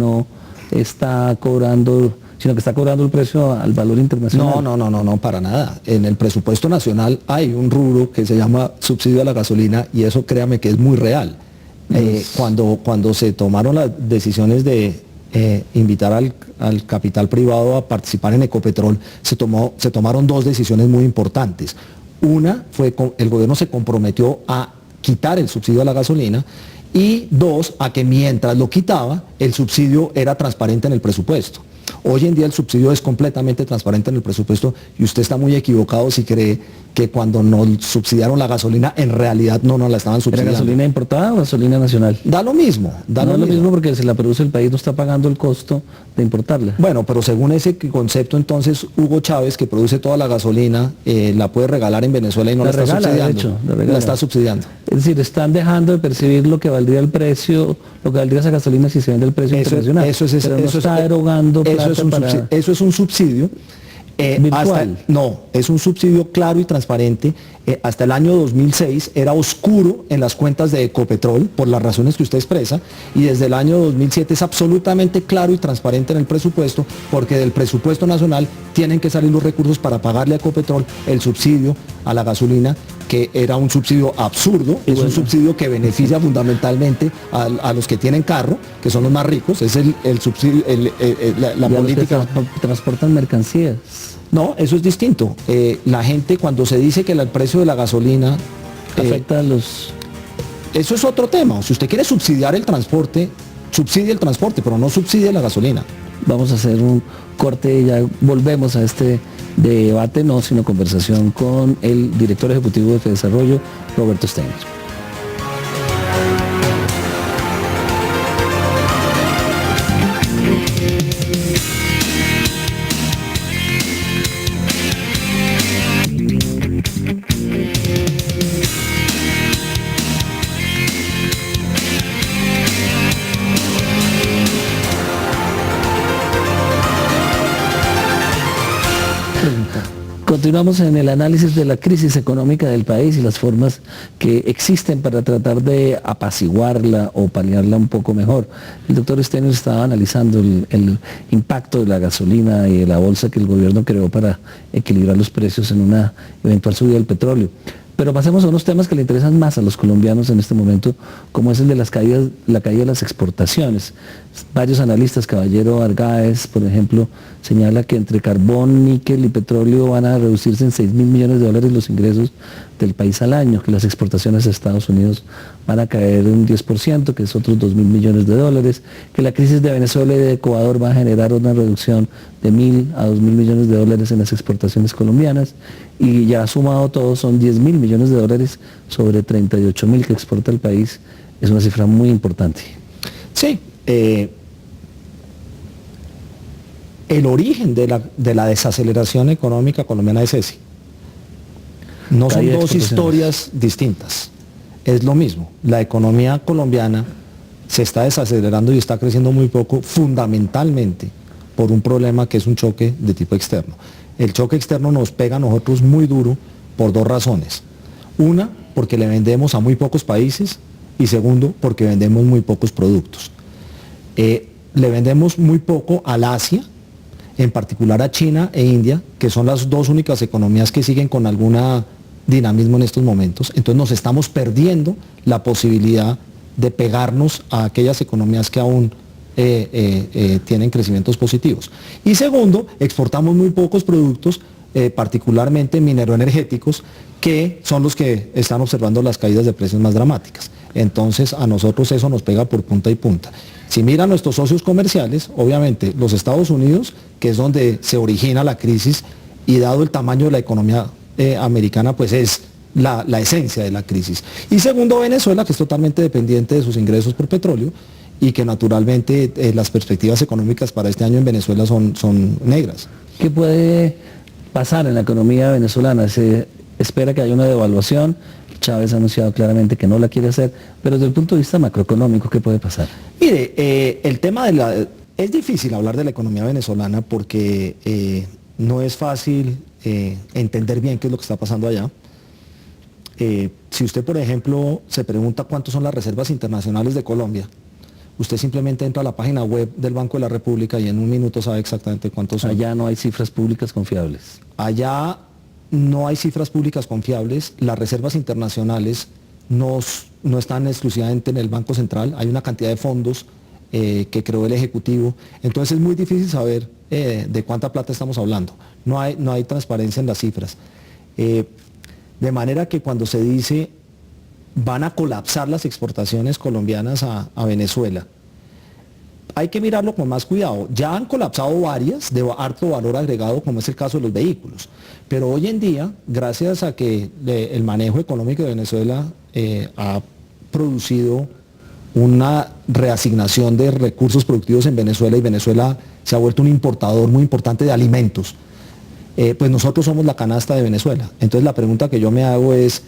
está cobrando el precio al valor internacional. No, para nada. En el presupuesto nacional hay un rubro que se llama subsidio a la gasolina y eso créame que es muy real. Cuando se tomaron las decisiones de invitar al capital privado a participar en Ecopetrol, se tomaron 2 decisiones muy importantes. Una fue el gobierno se comprometió a quitar el subsidio a la gasolina y 2, a que mientras lo quitaba, el subsidio era transparente en el presupuesto. Hoy en día el subsidio es completamente transparente en el presupuesto y usted está muy equivocado si cree que cuando nos subsidiaron la gasolina en realidad no nos la estaban subsidiando. ¿Era gasolina importada o gasolina nacional? Da lo mismo. No es lo mismo porque si la produce el país no está pagando el costo de importarla. Bueno, pero según ese concepto entonces Hugo Chávez, que produce toda la gasolina, la puede regalar en Venezuela y no la está subsidiando. De hecho, la está subsidiando. Es decir, están dejando de percibir lo que valdría el precio, lo que valdría esa gasolina si se vende el precio internacional. Eso está erogando plata eso es un subsidio. Es un subsidio claro y transparente. Hasta el año 2006 era oscuro en las cuentas de Ecopetrol por las razones que usted expresa y desde el año 2007 es absolutamente claro y transparente en el presupuesto porque del presupuesto nacional tienen que salir los recursos para pagarle a Ecopetrol el subsidio a la gasolina, que era un subsidio absurdo, es un subsidio que beneficia fundamentalmente a los que tienen carro, que son los más ricos, es el subsidio, la política. Transportan mercancías. No, eso es distinto. La gente cuando se dice que el precio de la gasolina afecta a los... Eso es otro tema. Si usted quiere subsidiar el transporte, subsidie el transporte, pero no subsidie la gasolina. Vamos a hacer un corte y ya volvemos a este debate, no, sino conversación con el director ejecutivo de FEDESarrollo, Roberto Steiner. Continuamos en el análisis de la crisis económica del país y las formas que existen para tratar de apaciguarla o paliarla un poco mejor. El doctor Steiner estaba analizando el impacto de la gasolina y de la bolsa que el gobierno creó para equilibrar los precios en una eventual subida del petróleo. Pero pasemos a unos temas que le interesan más a los colombianos en este momento, como es el de la caída de las exportaciones. Varios analistas, Caballero Argáez, por ejemplo, señala que entre carbón, níquel y petróleo van a reducirse en 6.000 millones de dólares los ingresos del país al año, que las exportaciones a Estados Unidos van a caer un 10%, que es otros 2.000 millones de dólares, que la crisis de Venezuela y de Ecuador va a generar una reducción de 1.000 a 2.000 millones de dólares en las exportaciones colombianas, y ya sumado todo son 10.000 millones de dólares sobre 38.000 que exporta el país. Es una cifra muy importante. Sí. el origen de la desaceleración económica colombiana es ese. No son dos historias distintas, es lo mismo. La economía colombiana se está desacelerando y está creciendo muy poco, fundamentalmente por un problema que es un choque de tipo externo. El choque externo nos pega a nosotros muy duro por dos razones. Una, porque le vendemos a muy pocos países, y segundo, porque vendemos muy pocos productos. Le vendemos muy poco al Asia, en particular a China e India, que son las dos únicas economías que siguen con alguna dinamismo en estos momentos. Entonces nos estamos perdiendo la posibilidad de pegarnos a aquellas economías que aún tienen crecimientos positivos. Y segundo, exportamos muy pocos productos, particularmente mineroenergéticos, que son los que están observando las caídas de precios más dramáticas. Entonces a nosotros eso nos pega por punta y punta. Si miran nuestros socios comerciales, obviamente los Estados Unidos, que es donde se origina la crisis, y dado el tamaño de la economía americana, pues es la esencia de la crisis. Y segundo, Venezuela, que es totalmente dependiente de sus ingresos por petróleo, y que naturalmente las perspectivas económicas para este año en Venezuela son negras. ¿Qué puede pasar en la economía venezolana? Se espera que haya una devaluación. Chávez ha anunciado claramente que no la quiere hacer, pero desde el punto de vista macroeconómico, ¿qué puede pasar? Mire, el tema es difícil hablar de la economía venezolana porque no es fácil entender bien qué es lo que está pasando allá. Si usted, por ejemplo, se pregunta cuántas son las reservas internacionales de Colombia, usted simplemente entra a la página web del Banco de la República y en un minuto sabe exactamente cuántos son. Allá no hay cifras públicas confiables. Allá no hay cifras públicas confiables. Las reservas internacionales no están exclusivamente en el Banco Central. Hay una cantidad de fondos que creó el Ejecutivo. Entonces es muy difícil saber de cuánta plata estamos hablando. No hay transparencia en las cifras. De manera que cuando se dice van a colapsar las exportaciones colombianas a Venezuela, hay que mirarlo con más cuidado. Ya han colapsado varias de alto valor agregado, como es el caso de los vehículos. Pero hoy en día, gracias a que el manejo económico de Venezuela ha producido una reasignación de recursos productivos en Venezuela, y Venezuela se ha vuelto un importador muy importante de alimentos, pues nosotros somos la canasta de Venezuela. Entonces la pregunta que yo me hago es,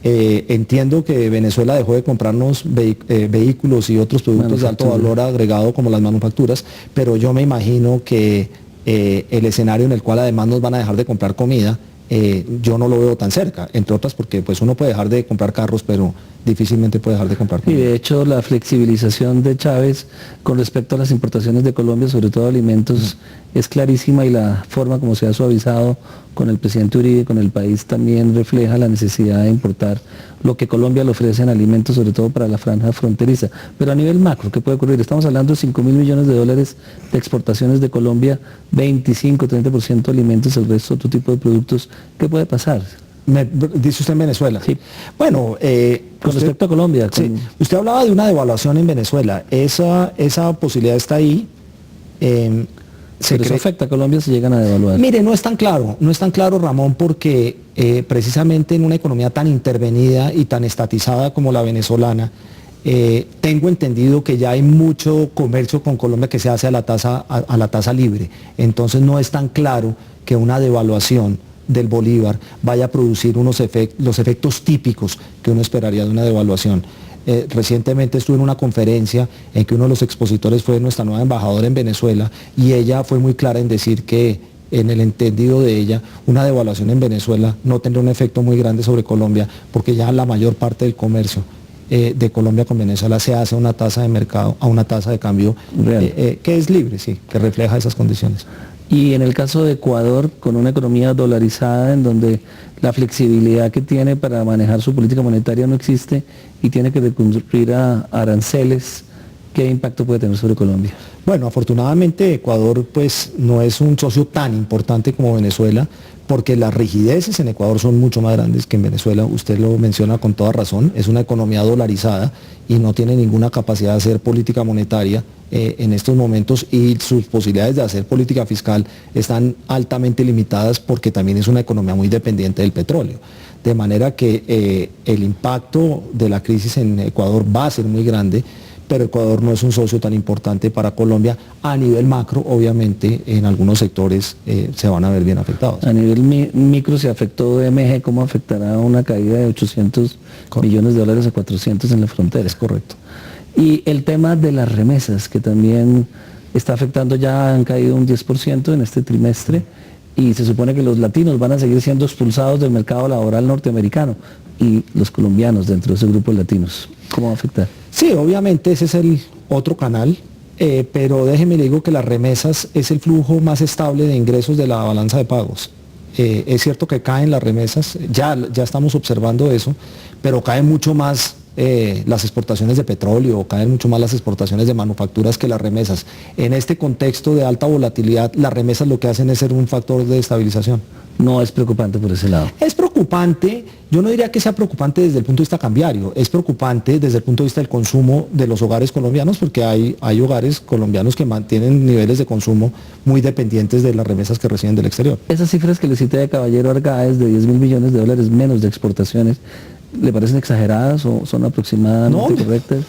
entiendo que Venezuela dejó de comprarnos vehículos y otros productos de alto valor agregado como las manufacturas, pero yo me imagino que el escenario en el cual además nos van a dejar de comprar comida, yo no lo veo tan cerca, entre otras porque pues uno puede dejar de comprar carros, pero difícilmente puede dejar de comprar comida. Y de hecho la flexibilización de Chávez con respecto a las importaciones de Colombia, sobre todo alimentos, es clarísima, y la forma como se ha suavizado con el presidente Uribe, con el país, también refleja la necesidad de importar lo que Colombia le ofrece en alimentos, sobre todo para la franja fronteriza. Pero a nivel macro, ¿qué puede ocurrir? Estamos hablando de 5.000 millones de dólares de exportaciones de Colombia, 25-30% alimentos, el resto otro tipo de productos. ¿Qué puede pasar? Dice usted en Venezuela. Sí. Bueno, con respecto a Colombia. Sí, usted hablaba de una devaluación en Venezuela. Esa posibilidad está ahí. Pero eso afecta a Colombia si llegan a devaluar. Mire, no es tan claro, Ramón, porque precisamente en una economía tan intervenida y tan estatizada como la venezolana, tengo entendido que ya hay mucho comercio con Colombia que se hace a la tasa libre. Entonces no es tan claro que una devaluación del bolívar vaya a producir los efectos típicos que uno esperaría de una devaluación. Recientemente estuve en una conferencia en que uno de los expositores fue nuestra nueva embajadora en Venezuela, y ella fue muy clara en decir que, en el entendido de ella, una devaluación en Venezuela no tendría un efecto muy grande sobre Colombia, porque ya la mayor parte del comercio de Colombia con Venezuela se hace a una tasa de mercado, a una tasa de cambio que es libre, sí, que refleja esas condiciones. Y en el caso de Ecuador, con una economía dolarizada en donde la flexibilidad que tiene para manejar su política monetaria no existe y tiene que recurrir a aranceles, ¿qué impacto puede tener sobre Colombia? Bueno, afortunadamente Ecuador pues no es un socio tan importante como Venezuela, porque las rigideces en Ecuador son mucho más grandes que en Venezuela. Usted lo menciona con toda razón, es una economía dolarizada y no tiene ninguna capacidad de hacer política monetaria en estos momentos, y sus posibilidades de hacer política fiscal están altamente limitadas porque también es una economía muy dependiente del petróleo. De manera que el impacto de la crisis en Ecuador va a ser muy grande, pero Ecuador no es un socio tan importante para Colombia. A nivel macro, obviamente, en algunos sectores se van a ver bien afectados. A nivel micro, si afectó DMG, ¿cómo afectará una caída de 800 millones de dólares a 400 en la frontera? Es correcto. Y el tema de las remesas, que también está afectando, ya han caído un 10% en este trimestre, y se supone que los latinos van a seguir siendo expulsados del mercado laboral norteamericano, y los colombianos dentro de ese grupo de latinos. ¿Cómo va a afectar? Sí, obviamente ese es el otro canal, pero déjeme le digo que las remesas es el flujo más estable de ingresos de la balanza de pagos. Es cierto que caen las remesas, ya estamos observando eso, pero caen mucho más las exportaciones de petróleo, caen mucho más las exportaciones de manufacturas que las remesas. En este contexto de alta volatilidad, las remesas lo que hacen es ser un factor de estabilización. No es preocupante por ese lado. Es preocupante, yo no diría que sea preocupante desde el punto de vista cambiario, es preocupante desde el punto de vista del consumo de los hogares colombianos, porque hay hogares colombianos que mantienen niveles de consumo muy dependientes de las remesas que reciben del exterior. Esas cifras que le cité de Caballero Argáez de 10.000 millones de dólares menos de exportaciones, ¿le parecen exageradas o son aproximadamente correctas?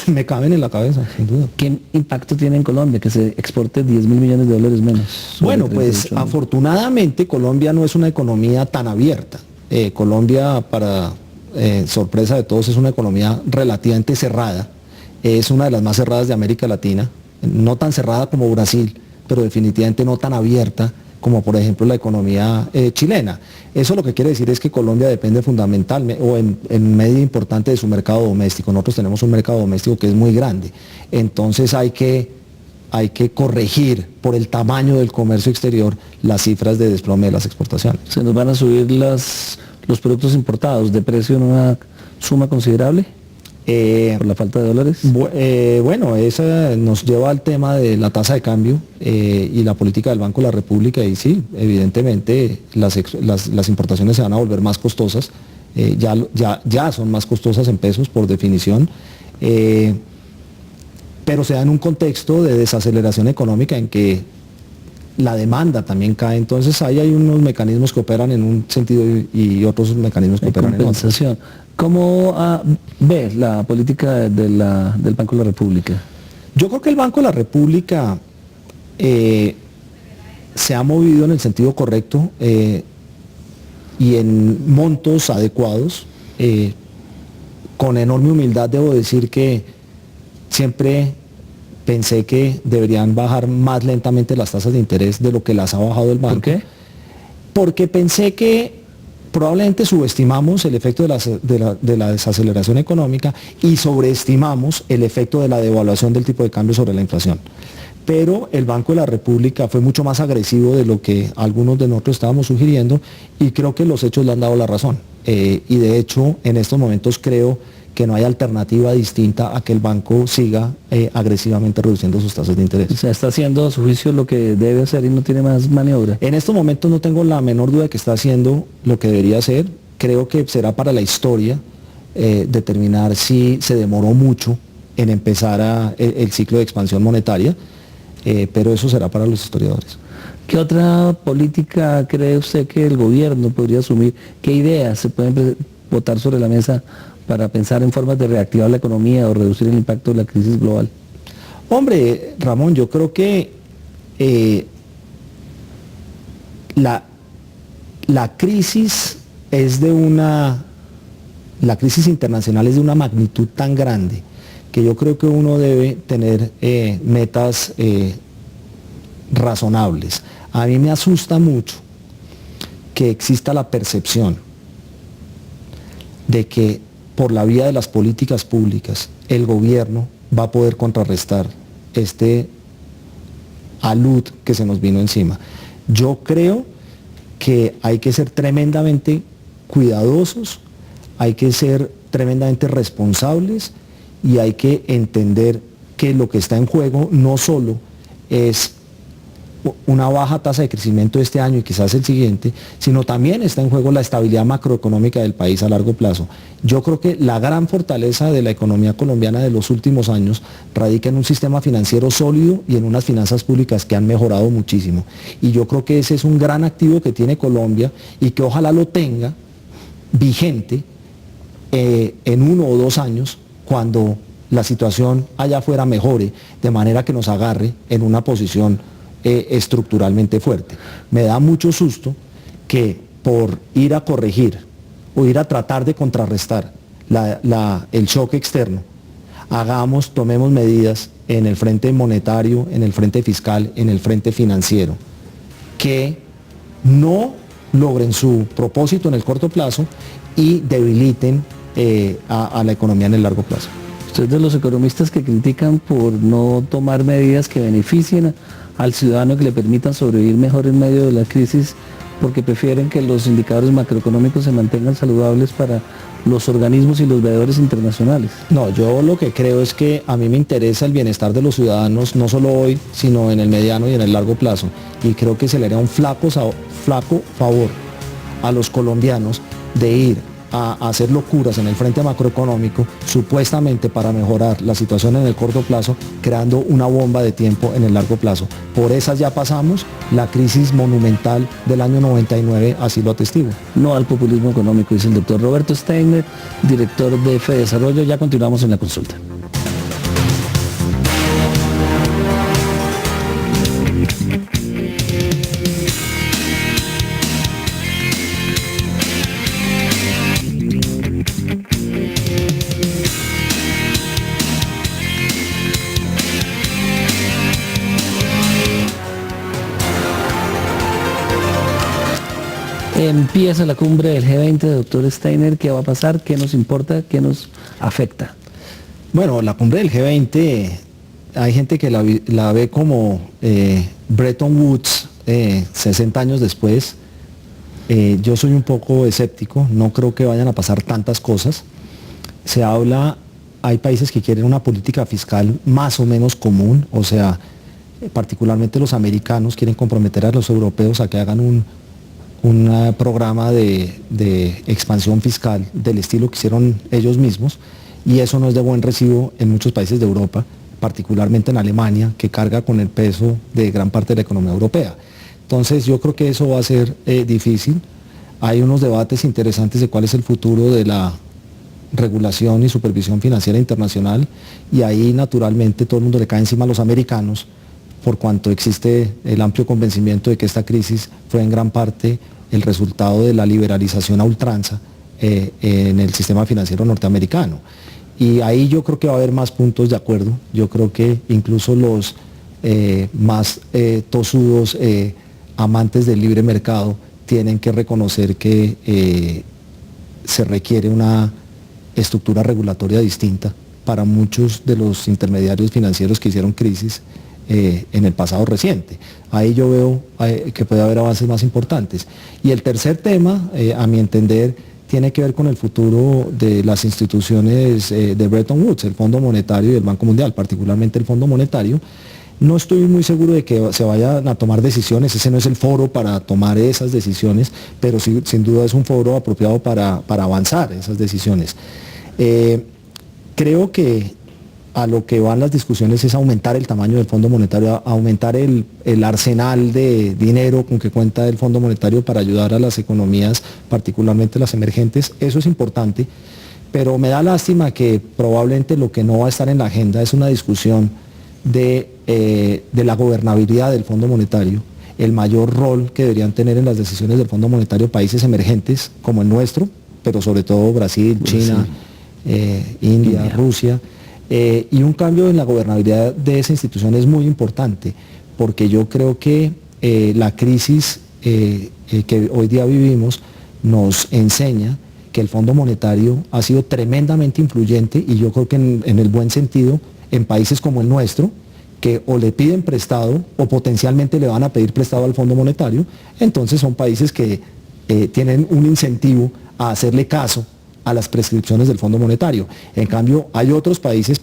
Me caben en la cabeza, sin duda. ¿Qué impacto tiene en Colombia que se exporte 10.000 millones de dólares menos? Bueno, pues afortunadamente Colombia no es una economía tan abierta. Colombia, para sorpresa de todos, es una economía relativamente cerrada. Es una de las más cerradas de América Latina. No tan cerrada como Brasil, pero definitivamente no tan abierta como por ejemplo la economía chilena. Eso lo que quiere decir es que Colombia depende fundamentalmente o en medida importante de su mercado doméstico. Nosotros tenemos un mercado doméstico que es muy grande. Entonces hay que corregir por el tamaño del comercio exterior las cifras de desplome de las exportaciones. ¿Se nos van a subir los productos importados de precio en una suma considerable? ¿Por la falta de dólares? Bueno, esa nos lleva al tema de la tasa de cambio y la política del Banco de la República, y sí, evidentemente las importaciones se van a volver más costosas, ya son más costosas en pesos por definición, pero se da en un contexto de desaceleración económica en que la demanda también cae, entonces ahí hay unos mecanismos que operan en un sentido y otros mecanismos que operan en otro. ¿Cómo ve la política del Banco de la República? Yo creo que el Banco de la República se ha movido en el sentido correcto y en montos adecuados. Con enorme humildad debo decir que siempre pensé que deberían bajar más lentamente las tasas de interés de lo que las ha bajado el banco. ¿Por qué? Porque pensé que probablemente subestimamos el efecto de la desaceleración económica y sobreestimamos el efecto de la devaluación del tipo de cambio sobre la inflación. Pero el Banco de la República fue mucho más agresivo de lo que algunos de nosotros estábamos sugiriendo, y creo que los hechos le han dado la razón. Y de hecho, en estos momentos creo que no hay alternativa distinta a que el banco siga agresivamente reduciendo sus tasas de interés. O sea, está haciendo a su juicio lo que debe hacer y no tiene más maniobra. En estos momentos no tengo la menor duda de que está haciendo lo que debería hacer. Creo que será para la historia determinar si se demoró mucho en empezar el ciclo de expansión monetaria, pero eso será para los historiadores. ¿Qué otra política cree usted que el gobierno podría asumir? ¿Qué ideas se pueden botar sobre la mesa para pensar en formas de reactivar la economía o reducir el impacto de la crisis global? Hombre, Ramón, yo creo que la crisis la crisis internacional es de una magnitud tan grande que yo creo que uno debe tener metas razonables. A mí me asusta mucho que exista la percepción de que por la vía de las políticas públicas el gobierno va a poder contrarrestar este alud que se nos vino encima. Yo creo que hay que ser tremendamente cuidadosos, hay que ser tremendamente responsables y hay que entender que lo que está en juego no solo es una baja tasa de crecimiento este año y quizás el siguiente, sino también está en juego la estabilidad macroeconómica del país a largo plazo. Yo creo que la gran fortaleza de la economía colombiana de los últimos años radica en un sistema financiero sólido y en unas finanzas públicas que han mejorado muchísimo. Y yo creo que ese es un gran activo que tiene Colombia y que ojalá lo tenga vigente en 1 o 2 años cuando la situación allá afuera mejore, de manera que nos agarre en una posición estructuralmente fuerte. Me da mucho susto que por ir a corregir o ir a tratar de contrarrestar el shock externo, tomemos medidas en el frente monetario, en el frente fiscal, en el frente financiero, que no logren su propósito en el corto plazo y debiliten a la economía en el largo plazo. Usted es de los economistas que critican por no tomar medidas que beneficien al ciudadano, que le permitan sobrevivir mejor en medio de la crisis, porque prefieren que los indicadores macroeconómicos se mantengan saludables para los organismos y los veedores internacionales. No, yo lo que creo es que a mí me interesa el bienestar de los ciudadanos, no solo hoy, sino en el mediano y en el largo plazo. Y creo que se le haría un flaco favor a los colombianos de ir a hacer locuras en el frente macroeconómico, supuestamente para mejorar la situación en el corto plazo, creando una bomba de tiempo en el largo plazo. Por esas ya pasamos, la crisis monumental del año 99 así lo atestigua. No al populismo económico, dice el doctor Roberto Steiner, director de FEDESarrollo. Ya continuamos en la consulta. Empieza la cumbre del G20, doctor Steiner. ¿Qué va a pasar? ¿Qué nos importa? ¿Qué nos afecta? Bueno, la cumbre del G20, hay gente que la ve como Bretton Woods 60 años después. Yo soy un poco escéptico, no creo que vayan a pasar tantas cosas. Hay países que quieren una política fiscal más o menos común, o sea, particularmente los americanos quieren comprometer a los europeos a que hagan un programa de expansión fiscal del estilo que hicieron ellos mismos, y eso no es de buen recibo en muchos países de Europa, particularmente en Alemania, que carga con el peso de gran parte de la economía europea. Entonces yo creo que eso va a ser difícil. Hay unos debates interesantes de cuál es el futuro de la regulación y supervisión financiera internacional, y ahí naturalmente todo el mundo le cae encima a los americanos, por cuanto existe el amplio convencimiento de que esta crisis fue en gran parte el resultado de la liberalización a ultranza en el sistema financiero norteamericano. Y ahí yo creo que va a haber más puntos de acuerdo. Yo creo que incluso los más tosudos amantes del libre mercado tienen que reconocer que se requiere una estructura regulatoria distinta para muchos de los intermediarios financieros que hicieron crisis en el pasado reciente. Ahí yo veo que puede haber avances más importantes. Y el tercer tema, a mi entender, tiene que ver con el futuro de las instituciones de Bretton Woods, el Fondo Monetario y el Banco Mundial, particularmente el Fondo Monetario. No estoy muy seguro de que se vayan a tomar decisiones, ese no es el foro para tomar esas decisiones, pero sí, sin duda es un foro apropiado para avanzar esas decisiones. Creo que a lo que van las discusiones es aumentar el tamaño del Fondo Monetario, aumentar el arsenal de dinero con que cuenta el Fondo Monetario para ayudar a las economías, particularmente las emergentes. Eso es importante, pero me da lástima que probablemente lo que no va a estar en la agenda es una discusión de la gobernabilidad del Fondo Monetario, el mayor rol que deberían tener en las decisiones del Fondo Monetario países emergentes como el nuestro, pero sobre todo Brasil, China, India, Rusia. Y un cambio en la gobernabilidad de esa institución es muy importante, porque yo creo que la crisis que hoy día vivimos nos enseña que el Fondo Monetario ha sido tremendamente influyente, y yo creo que en el buen sentido, en países como el nuestro, que o le piden prestado o potencialmente le van a pedir prestado al Fondo Monetario. Entonces son países que tienen un incentivo a hacerle caso a las prescripciones del Fondo Monetario. En cambio, hay otros países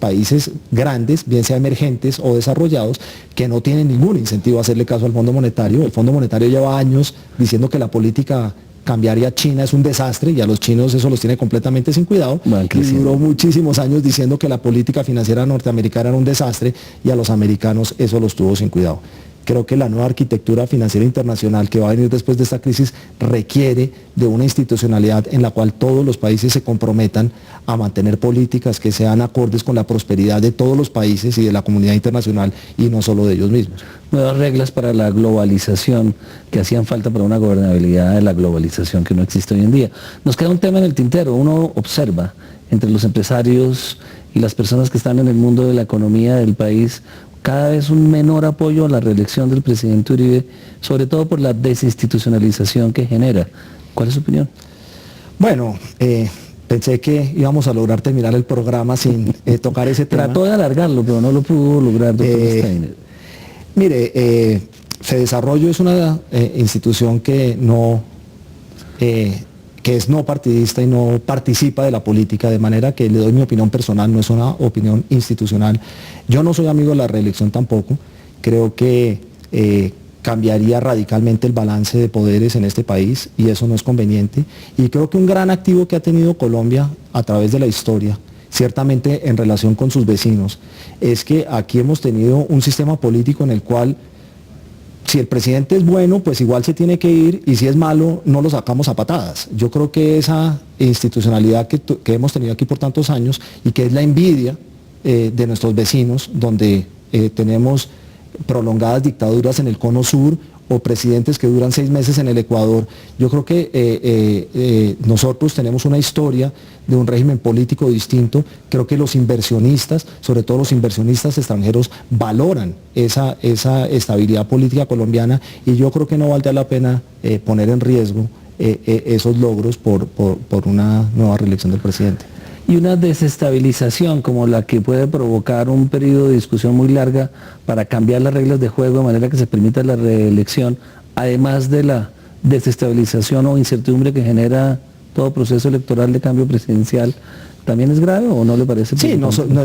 grandes, bien sea emergentes o desarrollados, que no tienen ningún incentivo a hacerle caso al Fondo Monetario. El Fondo Monetario lleva años diciendo que la política cambiaria china es un desastre, y a los chinos eso los tiene completamente sin cuidado, y duró muchísimos años diciendo que la política financiera norteamericana era un desastre, y a los americanos eso los tuvo sin cuidado. Creo que la nueva arquitectura financiera internacional que va a venir después de esta crisis requiere de una institucionalidad en la cual todos los países se comprometan a mantener políticas que sean acordes con la prosperidad de todos los países y de la comunidad internacional y no solo de ellos mismos. Nuevas reglas para la globalización que hacían falta para una gobernabilidad de la globalización que no existe hoy en día. Nos queda un tema en el tintero. Uno observa entre los empresarios y las personas que están en el mundo de la economía del país cada vez un menor apoyo a la reelección del presidente Uribe, sobre todo por la desinstitucionalización que genera. ¿Cuál es su opinión? Bueno, pensé que íbamos a lograr terminar el programa sin tocar ese tema. Trató de alargarlo, pero no lo pudo lograr, doctor Steiner. Mire, Fedesarrollo es una institución que es no partidista y no participa de la política, de manera que le doy mi opinión personal, no es una opinión institucional. Yo no soy amigo de la reelección tampoco, creo que cambiaría radicalmente el balance de poderes en este país y eso no es conveniente. Y creo que un gran activo que ha tenido Colombia a través de la historia, ciertamente en relación con sus vecinos, es que aquí hemos tenido un sistema político en el cual si el presidente es bueno, pues igual se tiene que ir, y si es malo, no lo sacamos a patadas. Yo creo que esa institucionalidad que hemos tenido aquí por tantos años y que es la envidia de nuestros vecinos, donde tenemos prolongadas dictaduras en el cono sur o presidentes que duran 6 meses en el Ecuador, yo creo que nosotros tenemos una historia de un régimen político distinto. Creo que los inversionistas, sobre todo los inversionistas extranjeros, valoran esa estabilidad política colombiana, y yo creo que no valdría la pena poner en riesgo esos logros por una nueva reelección del presidente. Y una desestabilización como la que puede provocar un periodo de discusión muy larga para cambiar las reglas de juego de manera que se permita la reelección, además de la desestabilización o incertidumbre que genera todo proceso electoral de cambio presidencial, ¿también es grave o no le parece? Sí,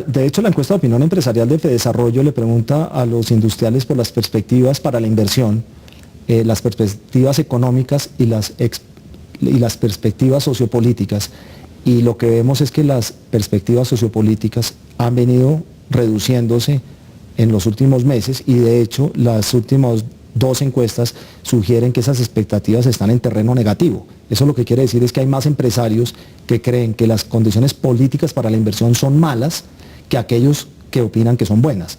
de hecho la encuesta de opinión empresarial de Fedesarrollo le pregunta a los industriales por las perspectivas para la inversión, las perspectivas económicas y las perspectivas sociopolíticas. Y lo que vemos es que las perspectivas sociopolíticas han venido reduciéndose en los últimos meses, y de hecho las últimas 2 encuestas sugieren que esas expectativas están en terreno negativo. Eso lo que quiere decir es que hay más empresarios que creen que las condiciones políticas para la inversión son malas que aquellos que opinan que son buenas.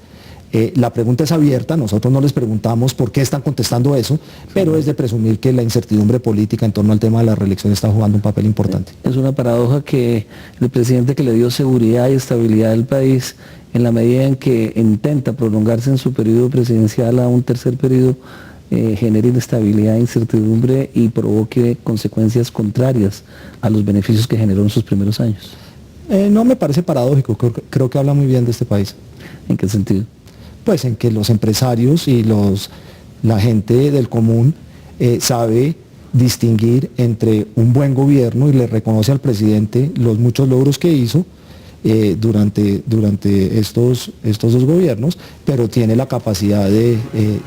La pregunta es abierta, nosotros no les preguntamos por qué están contestando eso, pero es de presumir que la incertidumbre política en torno al tema de la reelección está jugando un papel importante. Es una paradoja que el presidente que le dio seguridad y estabilidad al país, en la medida en que intenta prolongarse en su periodo presidencial a un tercer periodo, genere inestabilidad e incertidumbre y provoque consecuencias contrarias a los beneficios que generó en sus primeros años. No me parece paradójico, creo que habla muy bien de este país. ¿En qué sentido? Pues en que los empresarios y la gente del común sabe distinguir entre un buen gobierno y le reconoce al presidente los muchos logros que hizo durante estos 2 gobiernos, pero tiene la capacidad de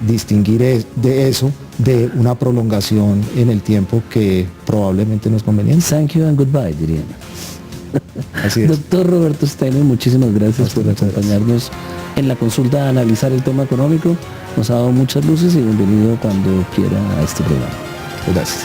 distinguir de eso de una prolongación en el tiempo que probablemente no es conveniente. Thank you and goodbye, dirían. Así es. Doctor Roberto Steiner, muchísimas gracias por acompañarnos en la consulta a analizar el tema económico. Nos ha dado muchas luces y bienvenido cuando quiera a este programa. Gracias.